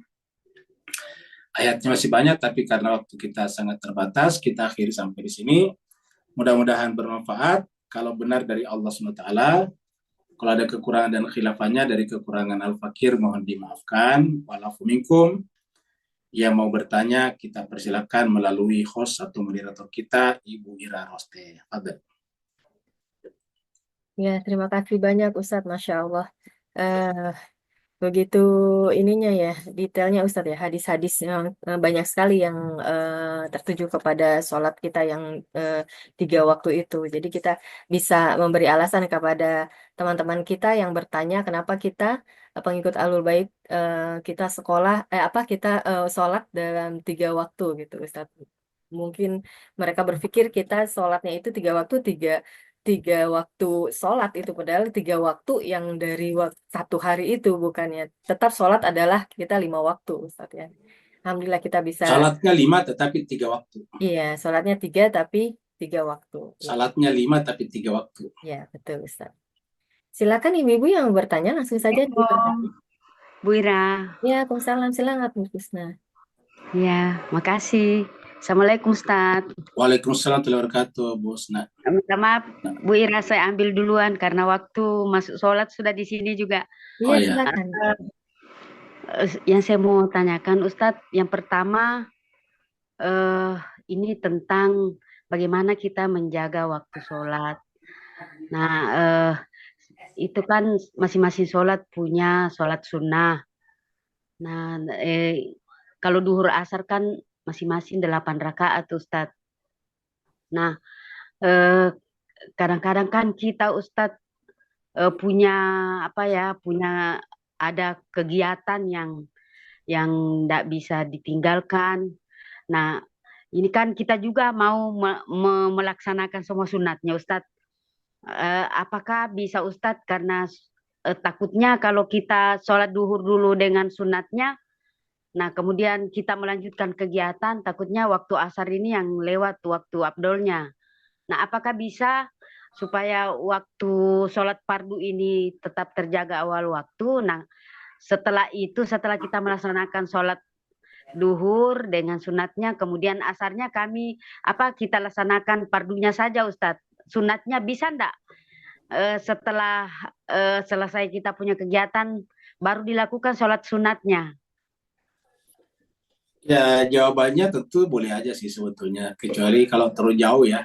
Ayatnya masih banyak, tapi karena waktu kita sangat terbatas, kita akhiri sampai di sini. Mudah-mudahan bermanfaat. Kalau benar dari Allah SWT, kalau ada kekurangan dan khilafahnya dari kekurangan Al-Fakir, mohon dimaafkan. Walafu minkum. Yang mau bertanya, kita persilakan melalui host atau moderator kita, Ibu Ira Roste. Fadil. Ya, terima kasih banyak Ustadz, Masya Allah. Begitu ininya ya, detailnya Ustadz ya, hadis-hadis yang banyak sekali yang tertuju kepada sholat kita yang 3 waktu itu. Jadi kita bisa memberi alasan kepada teman-teman kita yang bertanya kenapa kita pengikut Ahlul Bait kita sholat dalam 3 waktu gitu Ustadz. Mungkin mereka berpikir kita sholatnya itu 3 waktu, tiga waktu sholat itu, padahal 3 waktu yang dari satu hari itu, bukannya tetap sholat adalah kita 5 waktu Ustadz ya. Alhamdulillah kita bisa. Salatnya 5 tetapi 3 waktu. Iya, sholatnya 3 tapi 3 waktu. Salatnya 5 tapi 3 waktu. Ya, betul Ustadz. Silakan ibu-ibu yang bertanya langsung saja dipertanyaan. Bu Ira. Ya, Waalaikumsalam, silakan Bu Kusna. Ya, makasih. Assalamualaikum Ustaz. Waalaikumsalam warahmatullahi wabarakatuh, Bu Husna. Minta maaf, Bu Ira, saya ambil duluan karena waktu masuk sholat sudah di sini juga. Iya, Oh, ya. silakan. Yang saya mau tanyakan Ustadz, yang pertama ini tentang bagaimana kita menjaga waktu sholat. Nah, itu kan masing-masing sholat punya sholat sunnah. Nah, kalau duhur asar kan masing-masing 8 rakaat Ustadz. Nah, kadang-kadang kan kita Ustadz punya ada kegiatan yang tidak bisa ditinggalkan. Nah, ini kan kita juga mau melaksanakan semua sunatnya Ustadz. Apakah bisa Ustadz, karena takutnya kalau kita sholat duhur dulu dengan sunatnya, nah kemudian kita melanjutkan kegiatan, takutnya waktu asar ini yang lewat waktu abdolnya. Nah, apakah bisa supaya waktu sholat fardu ini tetap terjaga awal waktu? Nah, setelah kita melaksanakan sholat duhur dengan sunatnya, kemudian asarnya kita laksanakan fardunya saja Ustadz. Sunatnya bisa enggak setelah selesai kita punya kegiatan baru dilakukan sholat sunatnya? Ya, jawabannya tentu boleh aja sih sebetulnya, kecuali kalau terlalu jauh ya.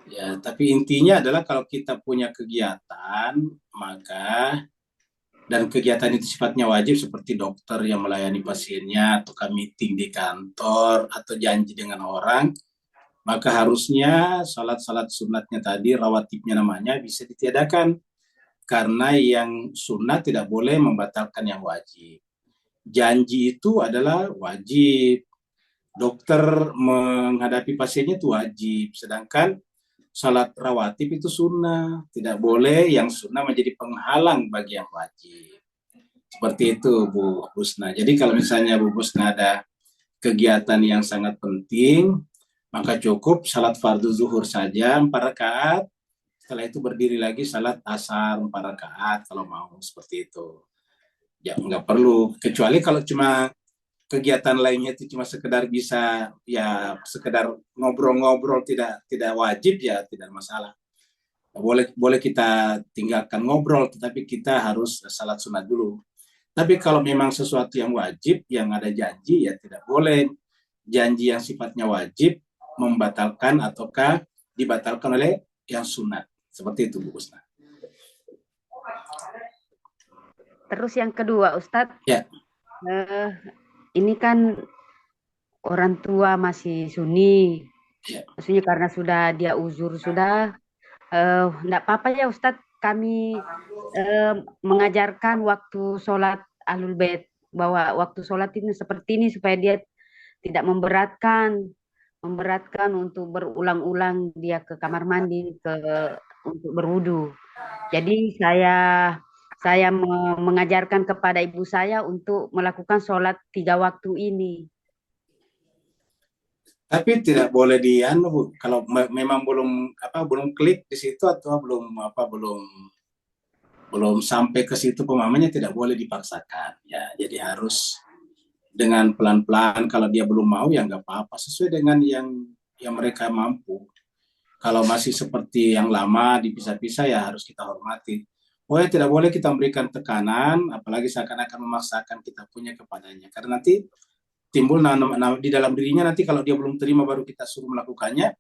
Ya, tapi intinya adalah kalau kita punya kegiatan, maka dan kegiatan itu sifatnya wajib seperti dokter yang melayani pasiennya, atau meeting di kantor, atau janji dengan orang, maka harusnya salat-salat sunatnya tadi, rawatibnya namanya, bisa ditiadakan. Karena yang sunat tidak boleh membatalkan yang wajib. Janji itu adalah wajib. Dokter menghadapi pasiennya itu wajib. Sedangkan salat rawatib itu sunnah. Tidak boleh yang sunnah menjadi penghalang bagi yang wajib. Seperti itu Bu Husna. Jadi kalau misalnya Bu Husna ada kegiatan yang sangat penting, maka cukup salat fardu zuhur saja 4 rakaat. Setelah itu berdiri lagi salat asar 4 rakaat kalau mau, seperti itu. Ya nggak perlu, kecuali kalau cuma kegiatan lainnya itu cuma sekedar bisa ya sekedar ngobrol-ngobrol, tidak wajib, ya tidak masalah. Boleh boleh kita tinggalkan ngobrol, tetapi kita harus salat sunat dulu. Tapi kalau memang sesuatu yang wajib, yang ada janji, ya tidak boleh janji yang sifatnya wajib membatalkan ataukah dibatalkan oleh yang sunat. Seperti itu Bu Husna. Terus yang kedua, Ustadz, Ya. Ini kan orang tua masih Sunni, Ya. maksudnya karena sudah dia uzur sudah, enggak apa-apa ya Ustadz, kami mengajarkan waktu sholat Ahlul Bait, bahwa waktu sholat ini seperti ini supaya dia tidak memberatkan untuk berulang-ulang dia ke kamar mandi untuk berwudu. Jadi saya mengajarkan kepada ibu saya untuk melakukan sholat 3 waktu ini. Tapi tidak boleh Bu. Kalau memang belum klik di situ, atau belum sampai ke situ pemahamannya, tidak boleh dipaksakan. Ya, jadi harus dengan pelan-pelan. Kalau dia belum mau, ya nggak apa-apa, sesuai dengan yang mereka mampu. Kalau masih seperti yang lama dipisah-pisah, ya harus kita hormati. Ya tidak boleh kita memberikan tekanan, apalagi seakan-akan memaksakan kita punya kepadanya. Karena nanti timbul di dalam dirinya, nanti kalau dia belum terima baru kita suruh melakukannya,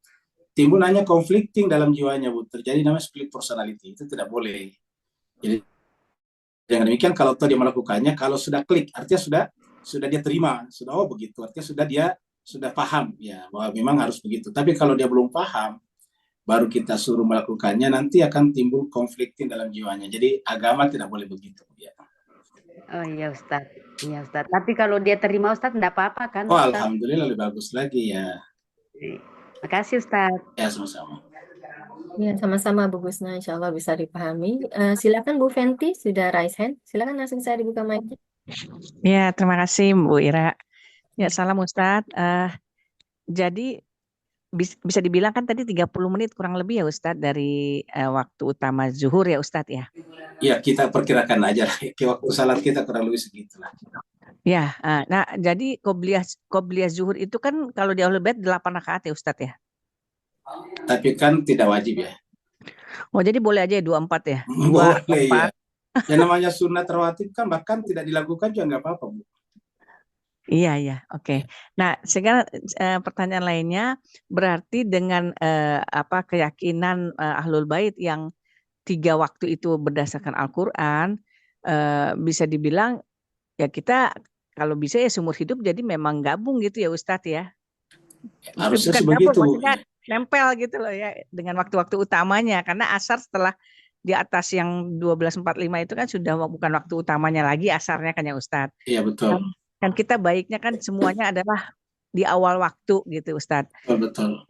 timbul hanya conflicting dalam jiwanya, Bu. Terjadi namanya split personality. Itu tidak boleh. Jadi dengan demikian, kalau dia melakukannya, kalau sudah klik, artinya sudah dia terima, sudah begitu, artinya sudah paham ya bahwa memang harus begitu. Tapi kalau dia belum paham, baru kita suruh melakukannya, nanti akan timbul konflikting dalam jiwanya. Jadi agama tidak boleh begitu ya. Oh iya Ustadz, iya Ustadz. Tapi kalau dia terima Ustadz, enggak apa-apa kan? Oh Ustadz? Alhamdulillah, lebih bagus lagi ya. Makasih Ustadz. Ya sama-sama. Ya, sama-sama Bu Husna, insya Allah bisa dipahami. Silakan Bu Fenty, sudah raise hand. Silakan langsung saya dibuka mic-nya. Ya, terima kasih Bu Ira. Ya, salam Ustadz. Jadi bisa dibilang kan tadi 30 menit kurang lebih ya Ustadz dari waktu utama zuhur ya Ustadz ya. Ya, kita perkirakan aja lah. Waktu salat kita kurang lebih segitulah. Ya, nah jadi qobliyah zuhur itu kan kalau di Ahlul Bait 8 rakaat ya Ustadz ya. Tapi kan tidak wajib ya. Oh, jadi boleh aja ya 24 ya. Boleh 24. ya. Yang namanya sunat rawatib kan bahkan tidak dilakukan juga nggak apa-apa, Bu. Iya, oke. Nah, sekarang pertanyaan lainnya, berarti dengan keyakinan Ahlul Bait yang 3 waktu itu berdasarkan Al-Quran, bisa dibilang ya kita kalau bisa ya seumur hidup jadi memang gabung gitu ya Ustadz ya. Harusnya Bukan sebegitu. gabung, maksudnya nempel gitu loh ya dengan waktu-waktu utamanya, karena asar setelah di atas yang 12.45 itu kan sudah bukan waktu utamanya lagi asarnya kan ya Ustadz. Iya betul. Dan kita baiknya kan semuanya adalah di awal waktu gitu Ustadz. Betul.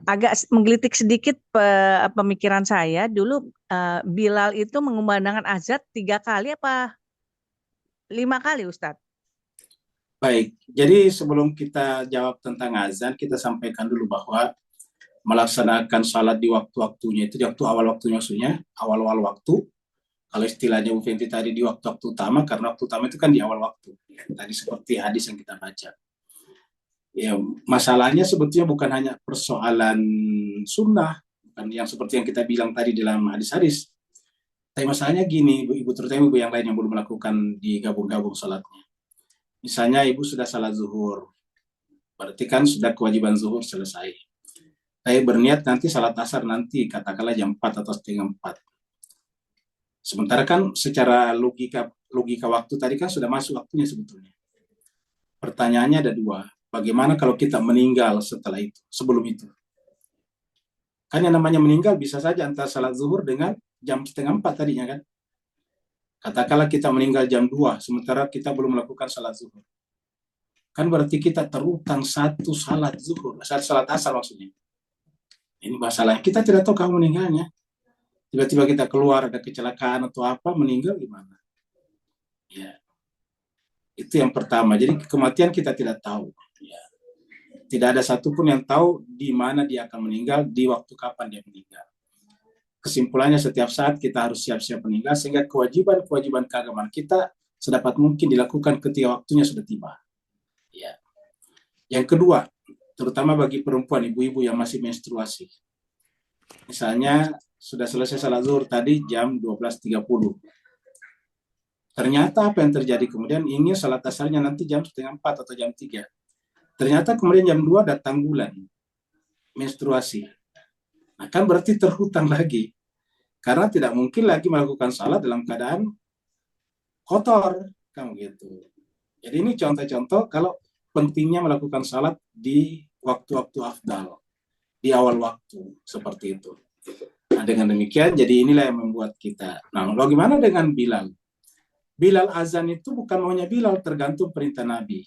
Agak menggelitik sedikit pemikiran saya dulu, Bilal itu mengumandangkan azan 3 kali apa 5 kali Ustadz? Baik, jadi sebelum kita jawab tentang azan, kita sampaikan dulu bahwa melaksanakan salat di waktu-waktunya itu, di waktu awal waktunya, maksudnya awal-awal waktu. Kalau istilahnya Bu Fenty tadi di waktu-waktu utama, karena waktu utama itu kan di awal waktu. Tadi seperti hadis yang kita baca. Ya, masalahnya sebetulnya bukan hanya persoalan sunnah, bukan yang seperti yang kita bilang tadi dalam hadis-hadis. Tapi masalahnya gini, ibu terutama ibu yang lain yang belum melakukan digabung-gabung salatnya. Misalnya ibu sudah salat zuhur, Berarti kan sudah kewajiban zuhur selesai. Saya berniat nanti salat asar nanti, katakanlah jam 4 atau setengah 4. Sementara kan secara logika waktu tadi kan sudah masuk waktunya sebetulnya. Pertanyaannya ada dua. Bagaimana kalau kita meninggal setelah itu, sebelum itu? Kan yang namanya meninggal bisa saja antara salat zuhur dengan jam setengah 4 tadinya kan. Katakanlah kita meninggal jam 2, sementara kita belum melakukan salat zuhur. Kan berarti kita terutang satu salat zuhur, salat asar maksudnya. Ini masalahnya. Kita tidak tahu kamu meninggalnya. Tiba-tiba kita keluar, ada kecelakaan atau apa, meninggal gimana? Ya. Itu yang pertama. Jadi kematian kita tidak tahu. Ya. Tidak ada satupun yang tahu di mana dia akan meninggal, di waktu kapan dia meninggal. Kesimpulannya setiap saat kita harus siap-siap meninggal, sehingga kewajiban-kewajiban keagamaan kita sedapat mungkin dilakukan ketika waktunya sudah tiba. Ya. Yang kedua, terutama bagi perempuan, ibu-ibu yang masih menstruasi. Misalnya, sudah selesai salat zuhur tadi jam 12.30. Ternyata apa yang terjadi kemudian, ingin salat asarnya nanti jam setengah 4 atau jam 3. Ternyata kemudian jam 2 datang bulan, menstruasi. Nah, kan berarti terhutang lagi. Karena tidak mungkin lagi melakukan salat dalam keadaan kotor. Kan gitu. Jadi ini contoh-contoh kalau pentingnya melakukan salat di waktu-waktu afdal, di awal waktu, seperti itu. Nah, dengan demikian, jadi inilah yang membuat kita. Nah, bagaimana dengan Bilal? Bilal azan itu bukan maunya Bilal, tergantung perintah Nabi.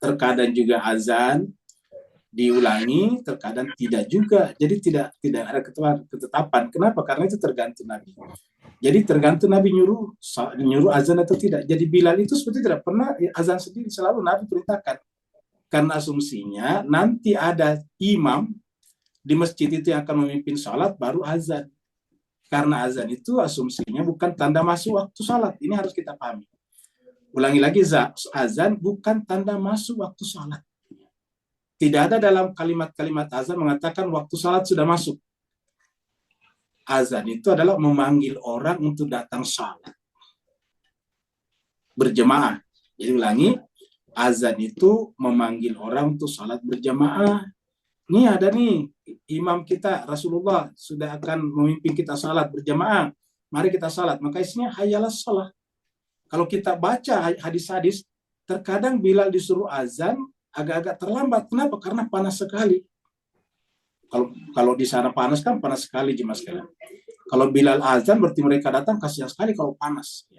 Terkadang juga azan diulangi, terkadang tidak juga. Jadi tidak ada ketetapan. Kenapa? Karena itu tergantung Nabi. Jadi tergantung Nabi nyuruh azan atau tidak. Jadi Bilal itu sebetulnya tidak pernah azan sendiri, selalu Nabi perintahkan. Karena asumsinya nanti ada imam di masjid itu yang akan memimpin salat baru azan. Karena azan itu asumsinya bukan tanda masuk waktu salat. Ini harus kita pahami. Ulangi lagi, azan bukan tanda masuk waktu salat. Tidak ada dalam kalimat-kalimat azan mengatakan waktu salat sudah masuk. Azan itu adalah memanggil orang untuk datang salat berjamaah. Jadi ulangi, azan itu memanggil orang untuk salat berjamaah. Ini ada nih, imam kita Rasulullah sudah akan memimpin kita salat berjamaah. Mari kita salat. Maka isinya hayalah salat. Kalau kita baca hadis-hadis, terkadang Bilal disuruh azan agak-agak terlambat. Kenapa? Karena panas sekali. Kalau di sana panas kan panas sekali jemaah sekalian. Kalau Bilal azan berarti mereka datang kasihan sekali kalau panas.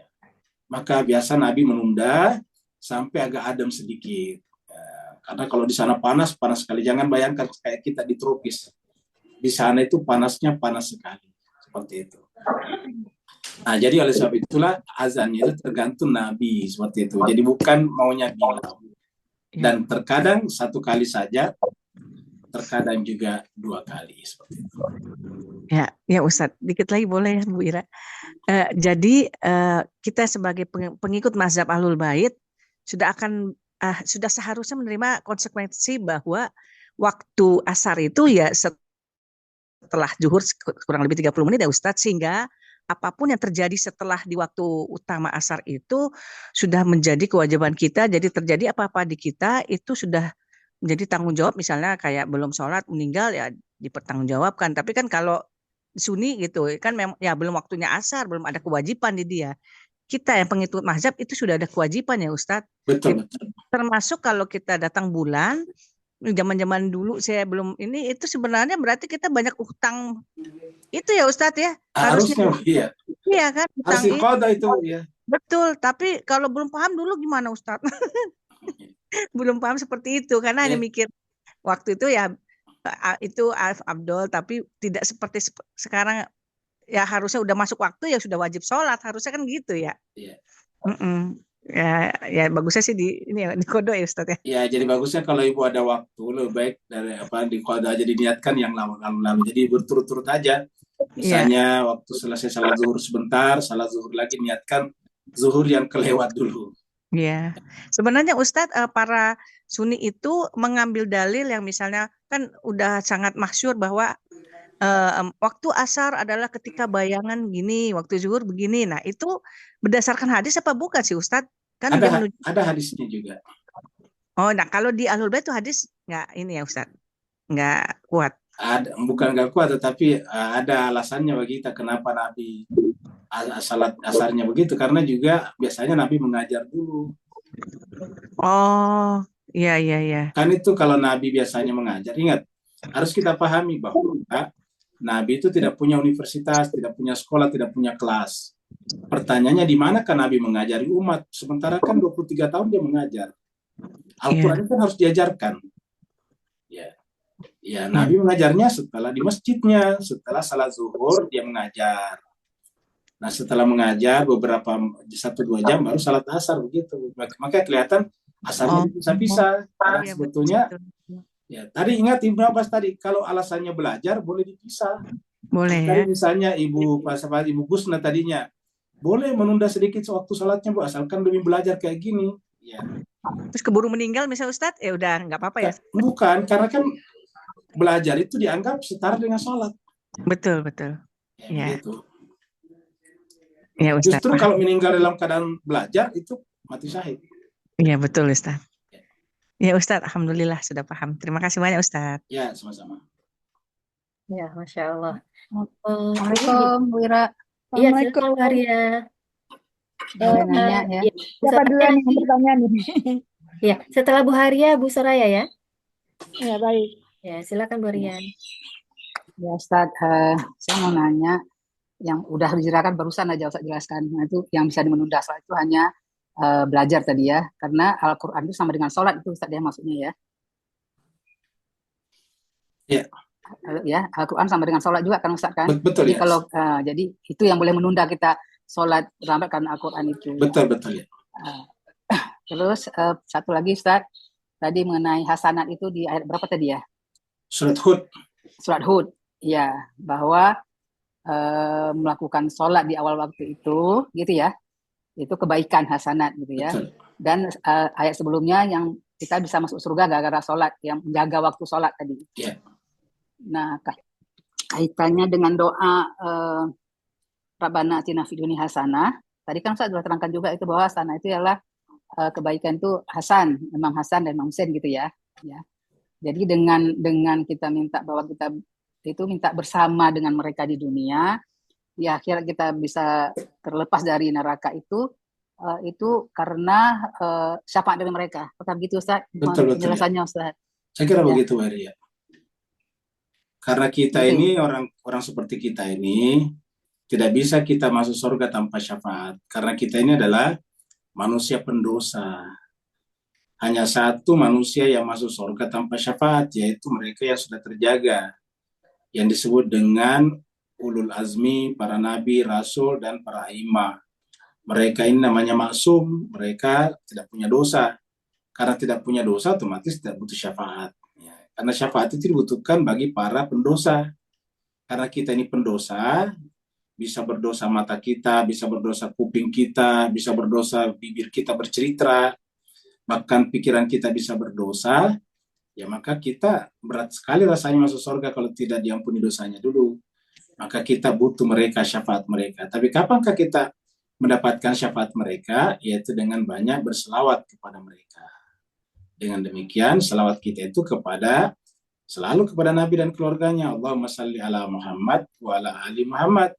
Maka biasa Nabi menunda sampai agak adem sedikit. Karena kalau di sana panas sekali. Jangan bayangkan kayak kita di tropis. Di sana itu panasnya panas sekali. Seperti itu. Nah, jadi oleh sebab itulah azannya itu tergantung Nabi. Seperti itu. Jadi bukan maunya Bilal. Dan terkadang satu kali saja, terkadang juga 2 kali. Seperti itu. Ya Ustadz, dikit lagi boleh ya Bu Ira. Jadi kita sebagai pengikut mazhab Ahlul Bait sudah seharusnya menerima konsekuensi bahwa waktu asar itu ya setelah zuhur kurang lebih 30 menit ya Ustadz, sehingga apapun yang terjadi setelah di waktu utama asar itu sudah menjadi kewajiban kita. Jadi terjadi apa-apa di kita itu sudah menjadi tanggung jawab, misalnya kayak belum sholat meninggal ya dipertanggungjawabkan. Tapi kan kalau Sunni gitu kan ya belum waktunya asar, belum ada kewajiban di dia. Kita yang pengikut mazhab itu sudah ada kewajiban ya Ustadz. Betul. Termasuk kalau kita datang bulan, zaman-zaman dulu saya belum ini, itu sebenarnya berarti kita banyak utang itu ya Ustadz ya. Harusnya iya. Iya kan, Harus diqada itu ya. Betul, tapi kalau belum paham dulu gimana Ustadz? Belum paham seperti itu karena hanya mikir waktu itu ya itu afdol, tapi tidak seperti sekarang ya harusnya udah masuk waktu ya sudah wajib sholat, harusnya kan gitu ya. Iya. Ya bagusnya sih di kodo ya Ustadz ya. Ya, jadi bagusnya kalau ibu ada waktu lebih baik dari di kodo aja, diniatkan yang lalu-lalu. Jadi berturut-turut aja. Misalnya waktu selesai salat zuhur sebentar, salat zuhur lagi niatkan zuhur yang kelewat dulu. Iya, sebenarnya Ustadz para Sunni itu mengambil dalil yang misalnya kan udah sangat masyhur bahwa waktu asar adalah ketika bayangan gini, waktu zuhur begini. Nah itu berdasarkan hadis apa bukan sih Ustadz? Kan ada hadisnya juga. Oh, nah kalau di Ahlul Bait itu hadis nggak ini ya Ustaz, nggak kuat. Ada, bukan nggak kuat, tetapi ada alasannya bagi kita kenapa Nabi salat asarnya begitu, karena juga biasanya Nabi mengajar dulu. Oh, iya iya iya. Kan itu kalau Nabi biasanya mengajar, ingat, harus kita pahami bahwa Nabi itu tidak punya universitas, tidak punya sekolah, tidak punya kelas. Pertanyaannya di manakah Nabi mengajari umat? Sementara kan 23 tahun dia mengajar. Al-Quran kan harus diajarkan. Ya, Nabi mengajarnya setelah di masjidnya, setelah salat zuhur dia mengajar. Nah, setelah mengajar beberapa 1-2 jam baru salat asar begitu. Maka kelihatan asarnya bisa-bisa. Karena Iya, sebetulnya betul. ya, tadi ingat Ibnu Abbas tadi, kalau alasannya belajar boleh dipisah. Boleh ya. Tadi misalnya Ibu Gusna tadinya boleh menunda sedikit waktu salatnya Bu, asalkan demi belajar kayak gini. Ya. Terus keburu meninggal misalnya Ustadz, ya udah nggak apa-apa ya. Bukan, karena kan belajar itu dianggap setara dengan sholat. Betul betul. Ya. Gitu. Ya, Ustadz. Justru kalau meninggal dalam keadaan belajar itu mati syahid. Iya betul Ustadz. Ya Ustadz, alhamdulillah sudah paham. Terima kasih banyak Ustadz. Ya, sama-sama. Ya, Masya Allah. Assalamualaikum, Bu Ira. Iya, silakan Bu Arya. Boleh nanya ya. Siapa duluan yang bertanya nih? Ya, setelah Bu Haria, Bu Soraya ya. Ya, baik. Ya, silakan Bu Arya. Ya Ustadz, saya mau nanya yang udah dijelaskan barusan aja Ustadz jelaskan. Nah, itu yang bisa menunda sholat itu hanya belajar tadi ya. Karena Al-Quran itu sama dengan sholat itu Ustadz ya maksudnya ya. Ya. Ya, Al-Quran sama dengan sholat juga kan Ustadz kan. Betul jadi ya. Kalau jadi itu yang boleh menunda kita sholat terlambat karena Al-Quran itu. Betul ya. Terus satu lagi Ustadz, tadi mengenai hasanat itu di ayat berapa tadi ya? Surat Hud. Surat Hud, ya, bahwa melakukan sholat di awal waktu itu, gitu ya, itu kebaikan hasanat gitu ya. Betul. Dan ayat sebelumnya yang kita bisa masuk surga gara-gara sholat, yang menjaga waktu sholat tadi. Ya. Nah, kaitannya dengan doa Rabbana atina fid dunya hasanah, tadi kan saya sudah terangkan juga itu bahwa hasanah itu adalah kebaikan itu Hasan, Imam Hasan dan Imam Husain gitu ya. Jadi dengan kita minta bahwa kita itu minta bersama dengan mereka di dunia, di akhirat kita bisa terlepas dari neraka itu karena syafaat dari mereka. Apakah begitu Ustaz? Betul. Penjelasannya Ustaz. Saya kira begitu Maria. Karena kita ini orang seperti kita ini tidak bisa kita masuk surga tanpa syafaat. Karena kita ini adalah manusia pendosa. Hanya satu manusia yang masuk surga tanpa syafaat, yaitu mereka yang sudah terjaga, yang disebut dengan ulul azmi, para nabi, rasul, dan para imam. Mereka ini namanya maksum, mereka tidak punya dosa. Karena tidak punya dosa, otomatis tidak butuh syafaat. Karena syafaat itu dibutuhkan bagi para pendosa. Karena kita ini pendosa, bisa berdosa mata kita, bisa berdosa kuping kita, bisa berdosa bibir kita bercerita, bahkan pikiran kita bisa berdosa, ya maka kita berat sekali rasanya masuk surga kalau tidak diampuni dosanya dulu. Maka kita butuh mereka, syafaat mereka. Tapi kapankah kita mendapatkan syafaat mereka? Yaitu dengan banyak berselawat kepada mereka. Dengan demikian, selawat kita itu selalu kepada Nabi dan keluarganya. Allahumma salli ala Muhammad wa ala ali Muhammad.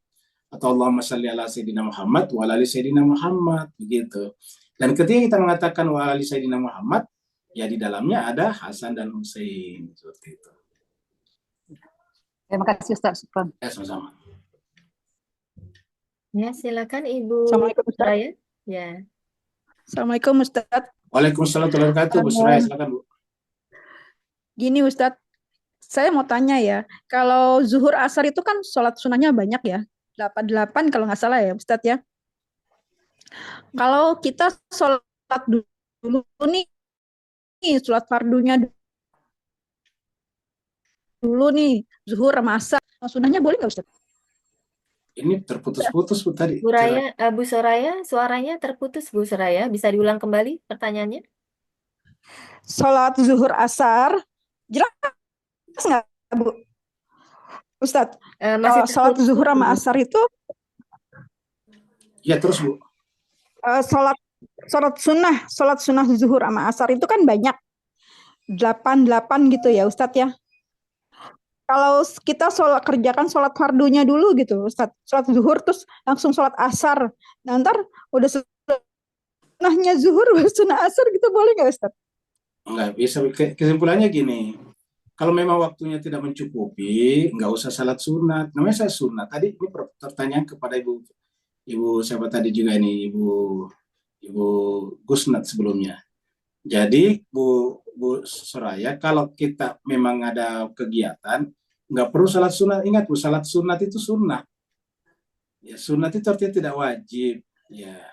Atau Allahumma salli ala Sayyidina Muhammad wa ala ali Sayyidina Muhammad. Begitu. Dan ketika kita mengatakan wa ala ali Sayyidina Muhammad, ya di dalamnya ada Hasan dan Husain. Seperti itu. Terima kasih Ustaz. Ya, sama-sama. Ya, silakan Ibu Assalamualaikum Ustaz. Soraya. Ya. Assalamualaikum Ustaz. Waalaikumsalam warahmatullahi wabarakatuh. Bu Suraya, silakan Bu. Gini Ustaz, saya mau tanya ya, kalau zuhur asar itu kan sholat sunnahnya banyak ya, 88 kalau nggak salah ya Ustaz ya. Kalau kita sholat dulu nih sholat fardunya dulu nih, zuhur sama asar, sunnahnya boleh nggak Ustaz? Ini terputus-putus Bu tadi. Bu Soraya, suaranya terputus Bu Soraya. Bisa diulang kembali pertanyaannya? Sholat zuhur asar, jelas nggak Bu? Ustaz, Masih sholat zuhur sama asar itu Ya, terus Bu. sholat sunnah zuhur sama asar itu kan banyak 8 gitu ya Ustadz ya. Kalau kita kerjakan sholat fardunya dulu gitu Ustadz, sholat zuhur terus langsung sholat asar. Nah, ntar udah sunnahnya zuhur, sunnah asar gitu boleh nggak Ustadz? Nggak bisa. Kesimpulannya gini, kalau memang waktunya tidak mencukupi, nggak usah salat sunat. Namanya saya sunat. Tadi ini pertanyaan kepada ibu siapa tadi juga ini, ibu Gusnat sebelumnya. Jadi Bu Soraya, kalau kita memang ada kegiatan, nggak perlu salat sunat. Ingat Bu, salat sunat itu sunnah. Ya, sunat itu artinya tidak wajib. Ya.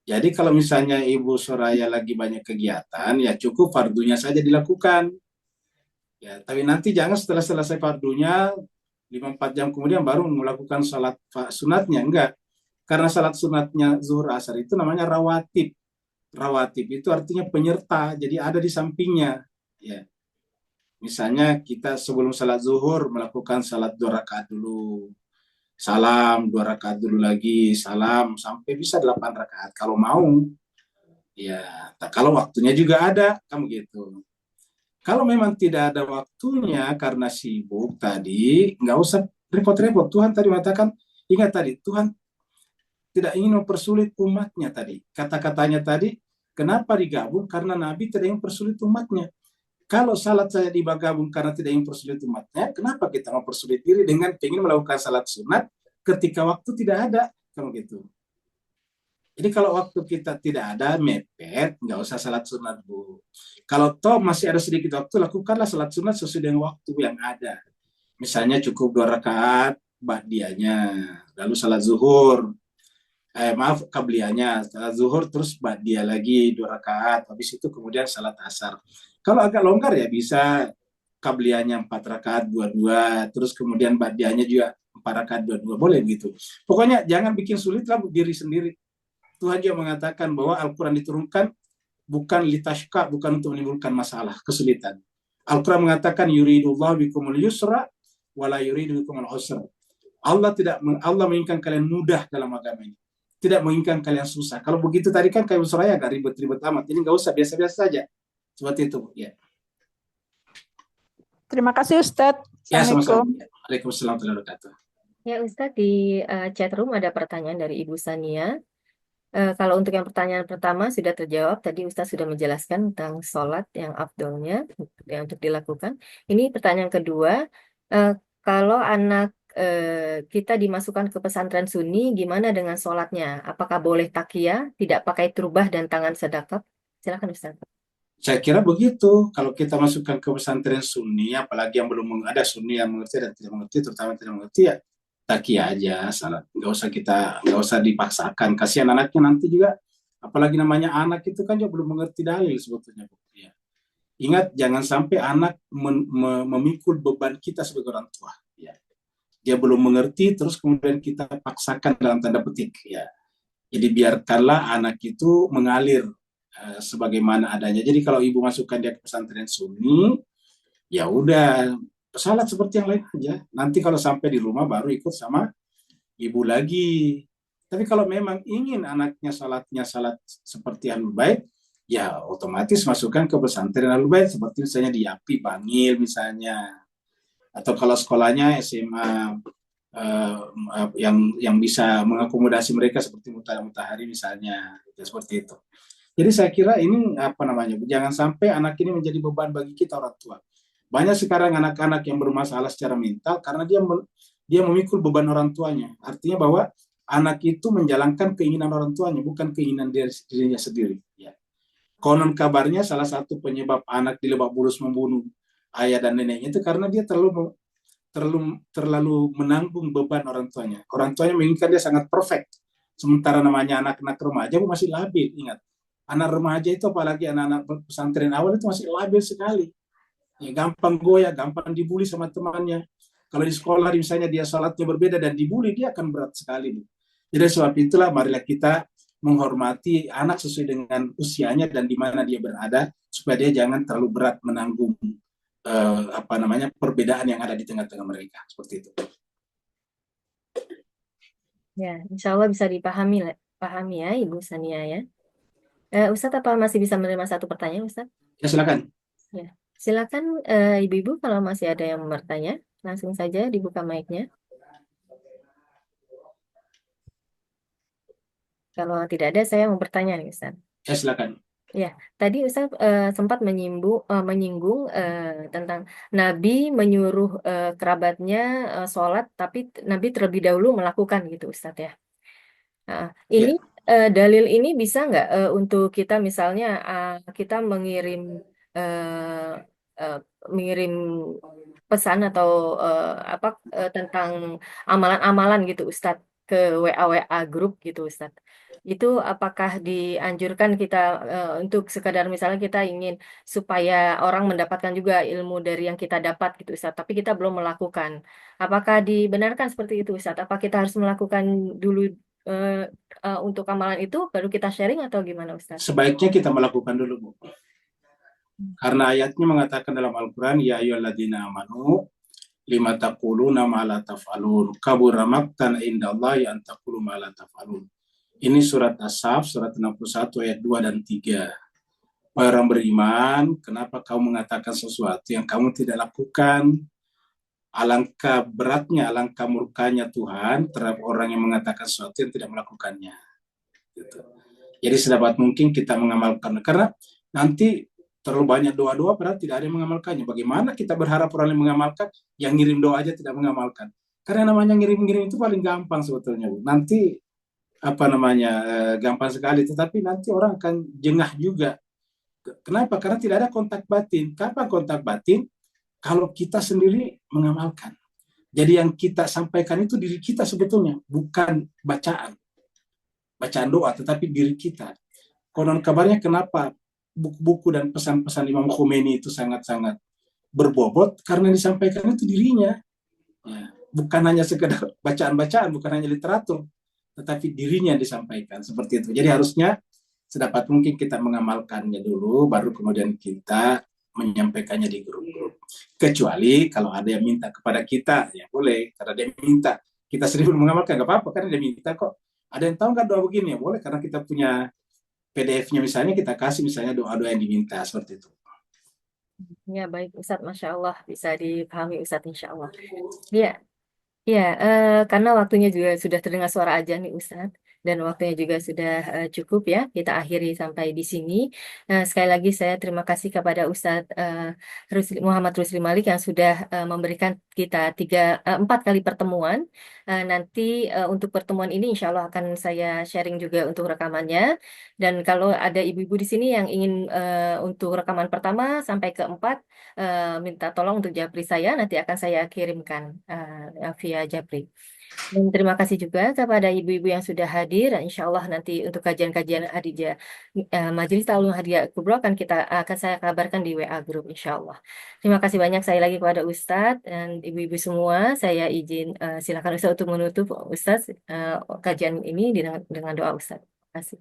Jadi kalau misalnya Ibu Soraya lagi banyak kegiatan, ya cukup fardunya saja dilakukan. Ya, tapi nanti jangan setelah selesai fardunya 5-4 jam kemudian baru melakukan salat sunatnya, enggak. Karena salat sunatnya zuhur asar itu namanya rawatib. Rawatib itu artinya penyerta, jadi ada di sampingnya. Ya. Misalnya kita sebelum salat zuhur melakukan salat 2 rakaat dulu. Salam 2 rakaat dulu lagi, salam sampai bisa 8 rakaat kalau mau. Ya, kalau waktunya juga ada, kamu gitu. Kalau memang tidak ada waktunya karena sibuk tadi, nggak usah repot-repot. Tuhan tadi mengatakan, ingat tadi, Tuhan tidak ingin mempersulit umatnya tadi. Kata-katanya tadi, kenapa digabung? Karena Nabi tidak ingin mempersulit umatnya. Kalau salat saya digabung karena tidak ingin mempersulit umatnya, kenapa kita mempersulit diri dengan ingin melakukan salat sunat ketika waktu tidak ada? Kamu gitu. Jadi kalau waktu kita tidak ada, mepet, nggak usah salat sunat, Bu. Kalau toh masih ada sedikit waktu, lakukanlah salat sunat sesuai dengan waktu yang ada. Misalnya cukup 2 rakaat ba'diyahnya, lalu salat zuhur, kabliyahnya, salat zuhur terus ba'diyah lagi 2 rakaat, habis itu kemudian salat asar. Kalau agak longgar ya bisa kabliyahnya 4 rakaat 2-2, terus kemudian ba'diyahnya juga 4 rakaat 2-2, boleh gitu. Pokoknya jangan bikin sulit lah diri sendiri. Tuhan juga mengatakan bahwa Al-Quran diturunkan bukan litashqa, bukan untuk menimbulkan masalah, kesulitan. Al-Quran mengatakan yuridullahu bikumul yusra wala yuridu bikumul usra. Allah menginginkan kalian mudah dalam agama ini, tidak menginginkan kalian susah. Kalau begitu tadi kan kayak Suraya agak ribet-ribet amat. Ini nggak usah, biasa-biasa saja. Seperti itu. Ya. Terima kasih Ustadz. Ya, sama-sama. Assalamualaikum. Waalaikumsalam warahmatullahi wabarakatuh. Ya Ustadz, di chat room ada pertanyaan dari Ibu Sania. Kalau untuk yang pertanyaan pertama sudah terjawab, tadi Ustadz sudah menjelaskan tentang sholat yang afdolnya yang untuk dilakukan. Ini pertanyaan kedua, kalau anak kita dimasukkan ke pesantren Sunni, gimana dengan sholatnya? Apakah boleh takiyah, tidak pakai turbah dan tangan sedekap? Silakan Ustadz. Saya kira begitu. Kalau kita masukkan ke pesantren Sunni, apalagi yang belum ada Sunni yang mengerti dan tidak mengerti, terutama tidak mengerti, ya takiyah aja, salat. Nggak usah dipaksakan. Kasihan anaknya nanti juga. Apalagi namanya anak itu kan juga belum mengerti dalil sebetulnya. Ya. Ingat, jangan sampai anak memikul beban kita sebagai orang tua. Ya. Dia belum mengerti, terus kemudian kita paksakan dalam tanda petik. Ya. Jadi biarkanlah anak itu mengalir sebagaimana adanya. Jadi kalau ibu masukkan dia ke pesantren Sunni, ya udah salat seperti yang lain aja. Nanti kalau sampai di rumah baru ikut sama ibu lagi. Tapi kalau memang ingin anaknya salat seperti Ahlul Bait, ya otomatis masukkan ke pesantren Ahlul Bait seperti misalnya di Yapi, Bangil misalnya. Atau kalau sekolahnya SMA yang bisa mengakomodasi mereka seperti Mutahari misalnya, ya, seperti itu. Jadi saya kira ini jangan sampai anak ini menjadi beban bagi kita orang tua. Banyak sekarang anak-anak yang bermasalah secara mental karena dia memikul beban orang tuanya. Artinya bahwa anak itu menjalankan keinginan orang tuanya, bukan keinginan dirinya sendiri. Ya. Konon kabarnya salah satu penyebab anak di Lebak Bulus membunuh ayah dan neneknya itu karena dia terlalu menanggung beban orang tuanya. Orang tuanya menginginkan dia sangat perfect. Sementara namanya anak-anak remaja masih labil, ingat. Anak remaja itu apalagi anak-anak pesantren awal itu masih labil sekali. Ya, gampang goyah, gampang dibully sama temannya. Kalau di sekolah misalnya dia salatnya berbeda dan dibully, dia akan berat sekali. Jadi sebab itulah marilah kita menghormati anak sesuai dengan usianya dan di mana dia berada supaya dia jangan terlalu berat menanggung perbedaan yang ada di tengah-tengah mereka. Seperti itu. Ya, insya Allah bisa dipahami ya Ibu Sania ya. Ustadz, apa masih bisa menerima satu pertanyaan Ustadz? Ya silakan. Ya. Silakan Ibu-ibu kalau masih ada yang bertanya, langsung saja dibuka mic-nya. Kalau tidak ada, saya mau bertanya nih Ustaz. Ya, silakan. Ya, tadi Ustaz sempat menyinggung tentang Nabi menyuruh kerabatnya sholat, tapi Nabi terlebih dahulu melakukan gitu Ustaz ya. Nah, ini dalil ini bisa nggak untuk kita misalnya kita eh, eh, mengirim pesan atau tentang amalan-amalan gitu Ustadz ke WA grup gitu Ustadz. Itu apakah dianjurkan kita untuk sekadar misalnya kita ingin supaya orang mendapatkan juga ilmu dari yang kita dapat gitu Ustadz, tapi kita belum melakukan. Apakah dibenarkan seperti itu Ustadz? Apa kita harus melakukan dulu eh, untuk amalan itu baru kita sharing atau gimana Ustaz? Sebaiknya kita melakukan dulu, Bu. Karena ayatnya mengatakan dalam Al-Quran, ya ayyuhalladzina amanu lima taquluna ma la taf'alun kabura maqtan indallahi an taqulu ma la taf'alun. Ini surat As-Saff surat 61 ayat 2 dan 3. Wahai orang beriman, kenapa kamu mengatakan sesuatu yang kamu tidak lakukan? Alangkah beratnya, alangkah murkanya Tuhan terhadap orang yang mengatakan sesuatu yang tidak melakukannya. Gitu. Jadi sedapat mungkin kita mengamalkan, karena nanti terlalu banyak doa-doa padahal tidak ada yang mengamalkannya. Bagaimana kita berharap orang yang mengamalkan, yang ngirim doa aja tidak mengamalkan? Karena namanya ngirim-ngirim itu paling gampang sebetulnya, Bu. Nanti gampang sekali, tetapi nanti orang akan jengah juga. Kenapa? Karena tidak ada kontak batin. Kapan kontak batin? Kalau kita sendiri mengamalkan. Jadi yang kita sampaikan itu diri kita sebetulnya, bukan bacaan doa, tetapi diri kita. Konon kabarnya kenapa buku-buku dan pesan-pesan Imam Khomeini itu sangat-sangat berbobot, karena disampaikan itu dirinya. Ya, bukan hanya sekedar bacaan-bacaan, bukan hanya literatur, tetapi dirinya disampaikan seperti itu. Jadi harusnya sedapat mungkin kita mengamalkannya dulu, baru kemudian kita menyampaikannya di grup-grup. Kecuali kalau ada yang minta kepada kita, ya boleh. Karena dia minta, kita sendiri belum mengamalkan, nggak apa-apa, karena dia minta kok. Ada yang tahu nggak doa begini? Ya boleh, karena kita punya PDF-nya misalnya, kita kasih misalnya doa-doa yang diminta, seperti itu. Ya baik Ustadz, Masya Allah bisa dipahami Ustadz Insya Allah. Ya, ya karena waktunya juga sudah terdengar suara azan nih Ustadz. Dan waktunya juga sudah cukup ya, kita akhiri sampai di sini. Sekali lagi saya terima kasih kepada Ustadz Muhammad Rusli Malik yang sudah memberikan kita 4 kali pertemuan. Nanti untuk pertemuan ini insya Allah akan saya sharing juga untuk rekamannya. Dan kalau ada ibu-ibu di sini yang ingin untuk rekaman pertama sampai ke 4, minta tolong untuk japri saya, nanti akan saya kirimkan via japri. Dan terima kasih juga kepada ibu-ibu yang sudah hadir. Insya Allah nanti untuk kajian-kajian Hadijah Majelis Ta'lim Hadijah Kubro akan saya kabarkan di WA Group Insya Allah. Terima kasih banyak sekali lagi kepada Ustadz dan ibu-ibu semua. Saya izin silakan Ustadz untuk menutup Ustadz kajian ini dengan doa Ustadz. Terima kasih.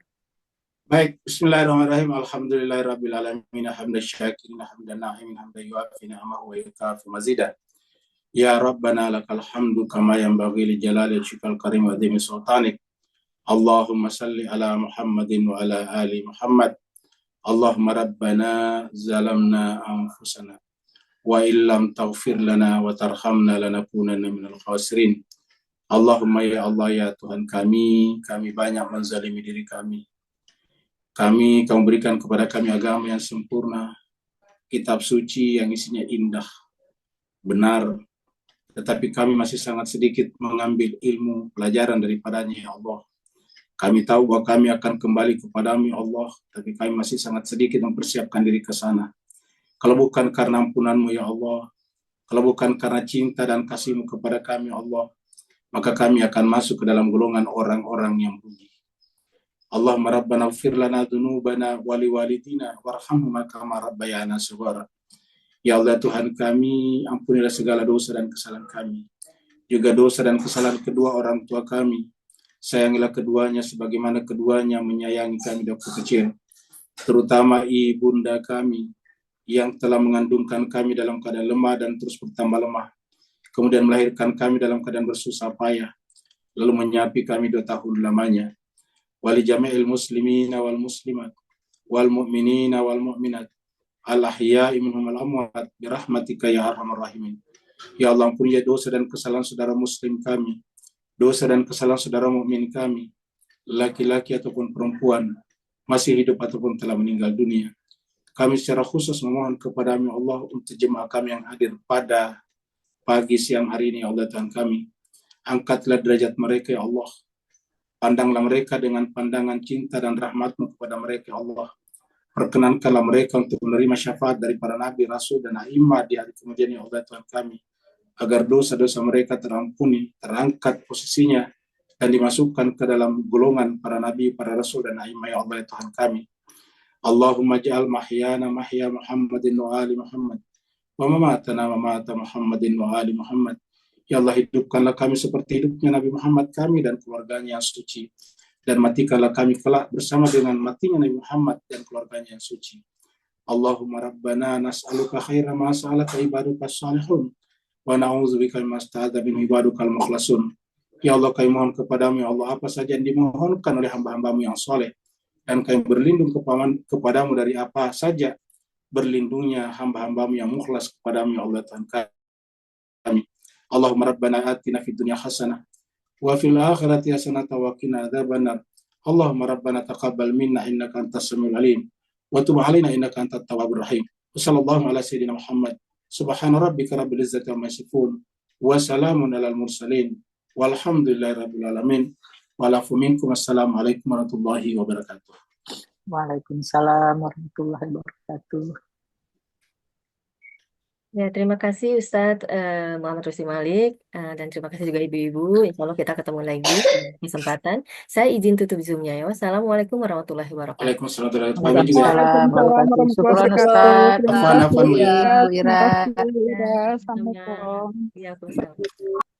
Baik, bismillahirrahmanirrahim. Alhamdulillahirabbil alamin, hamdan syakirin, hamdan na'imin, hamdan yuafi ni'amahu wa yukafi mazidah. Ya Rabbana lakal hamdu kama yanbaghi li jalali wajhikal karim wa dhimi sultanik. Allahumma salli ala Muhammadin wa ala ali Muhammad. Allahumma rabbana zalamna anfusana wa illam taghfir lana wa tarhamna lanakunanna minal khasirin. Allahumma ya Allah ya Tuhan kami banyak menzalimi diri kami. Kamu berikan kepada kami agama yang sempurna, kitab suci yang isinya indah, benar, tetapi kami masih sangat sedikit mengambil ilmu, pelajaran daripadanya, ya Allah. Kami tahu bahwa kami akan kembali kepadamu, ya Allah, tapi kami masih sangat sedikit mempersiapkan diri ke sana. Kalau bukan karena ampunanmu, ya Allah, kalau bukan karena cinta dan kasihmu kepada kami, ya Allah, maka kami akan masuk ke dalam golongan orang-orang yang rugi. Allahumma rabbana ighfir lana dzunubana wa liwalidina warhamhuma kama rabbayana shaghara. Ya Allah Tuhan kami, ampunilah segala dosa dan kesalahan kami, juga dosa dan kesalahan kedua orang tua kami. Sayangilah keduanya sebagaimana keduanya menyayangi kami waktu kecil, terutama ibunda kami yang telah mengandungkan kami dalam keadaan lemah dan terus bertambah lemah, kemudian melahirkan kami dalam keadaan bersusah payah, lalu menyapi kami 2 tahun lamanya. Wali jami'il muslimina wal muslimat wal mu'minina wal mu'minat al-ahya'i minhum al-amwat birahmatika ya arhamar rahimin. Ya Allah, ampuni dosa dan kesalahan saudara muslim kami, dosa dan kesalahan saudara mukmin kami, laki-laki ataupun perempuan, masih hidup ataupun telah meninggal dunia. Kami secara khusus memohon kepada-Mu ya Allah untuk jemaah kami yang hadir pada pagi siang hari ini ya Allah Tuhan kami. Angkatlah derajat mereka ya Allah. Pandanglah mereka dengan pandangan cinta dan rahmat-Mu kepada mereka ya Allah. Perkenankanlah mereka untuk menerima syafaat dari para nabi, rasul, dan a'immah di hari kemudian ya Allah Tuhan kami. Agar dosa-dosa mereka terampuni, terangkat posisinya, dan dimasukkan ke dalam golongan para nabi, para rasul, dan a'immah ya Allah Tuhan kami. Allahumma ja'al mahyana mahya Muhammadin wa ali Muhammad, wa mamatana mamata Muhammadin wa ali Muhammad. Ya Allah, hidupkanlah kami seperti hidupnya Nabi Muhammad kami dan keluarganya yang suci, dan matikanlah kami kelak bersama dengan matinya Nabi Muhammad dan keluarganya yang suci. Allahumma rabbana nas'aluka khaira ma sa'alaka ibaduka salihun, wa na'udzubika mimma sta'adza min ibadukal mukhlasun. Ya Allah, kami mohon kepadamu ya Allah apa saja yang dimohonkan oleh hamba-hambamu yang soleh, dan kami berlindung kepadamu dari apa saja berlindungnya hamba-hambamu yang mukhlas kepadamu ya Allah Tuhan kami. Allahumma rabbana atina fid dunya hasanah wa fil akhirati hasanah wa qina adzabannar. Allahumma rabbana taqabbal minna innaka antas samiul alim wa tub alaina innaka antat tawwabur rahim. Wa sallallahu ala sayyidina Muhammad. Subhana rabbika rabbil izzati amma yasifun wa salamun alal mursalin walhamdulillahi rabbil alamin. Wa'alafu minkum. Assalamualaikum warahmatullahi wabarakatuh. Waalaikumsalam warahmatullahi wabarakatuh. Ya, terima kasih Ustadz Muhammad Rusdi Malik dan terima kasih juga ibu-ibu. Insya Allah kita ketemu lagi di kesempatan. Saya izin tutup Zoom-nya ya. Wassalamualaikum warahmatullahi wabarakatuh. Waalaikumsalam warahmatullahi wabarakatuh. Kami juga Waalaikumsalam warahmatullahi warahmatullahi wabarakatuh. Syukuran wabarakatuh. Ustaz. Terima Afwan, kasih afwan, Bu ya. Ira. Bu Terima Ira. kasih Bu Ira. Ya, Assalamualaikum. ya, Assalamualaikum.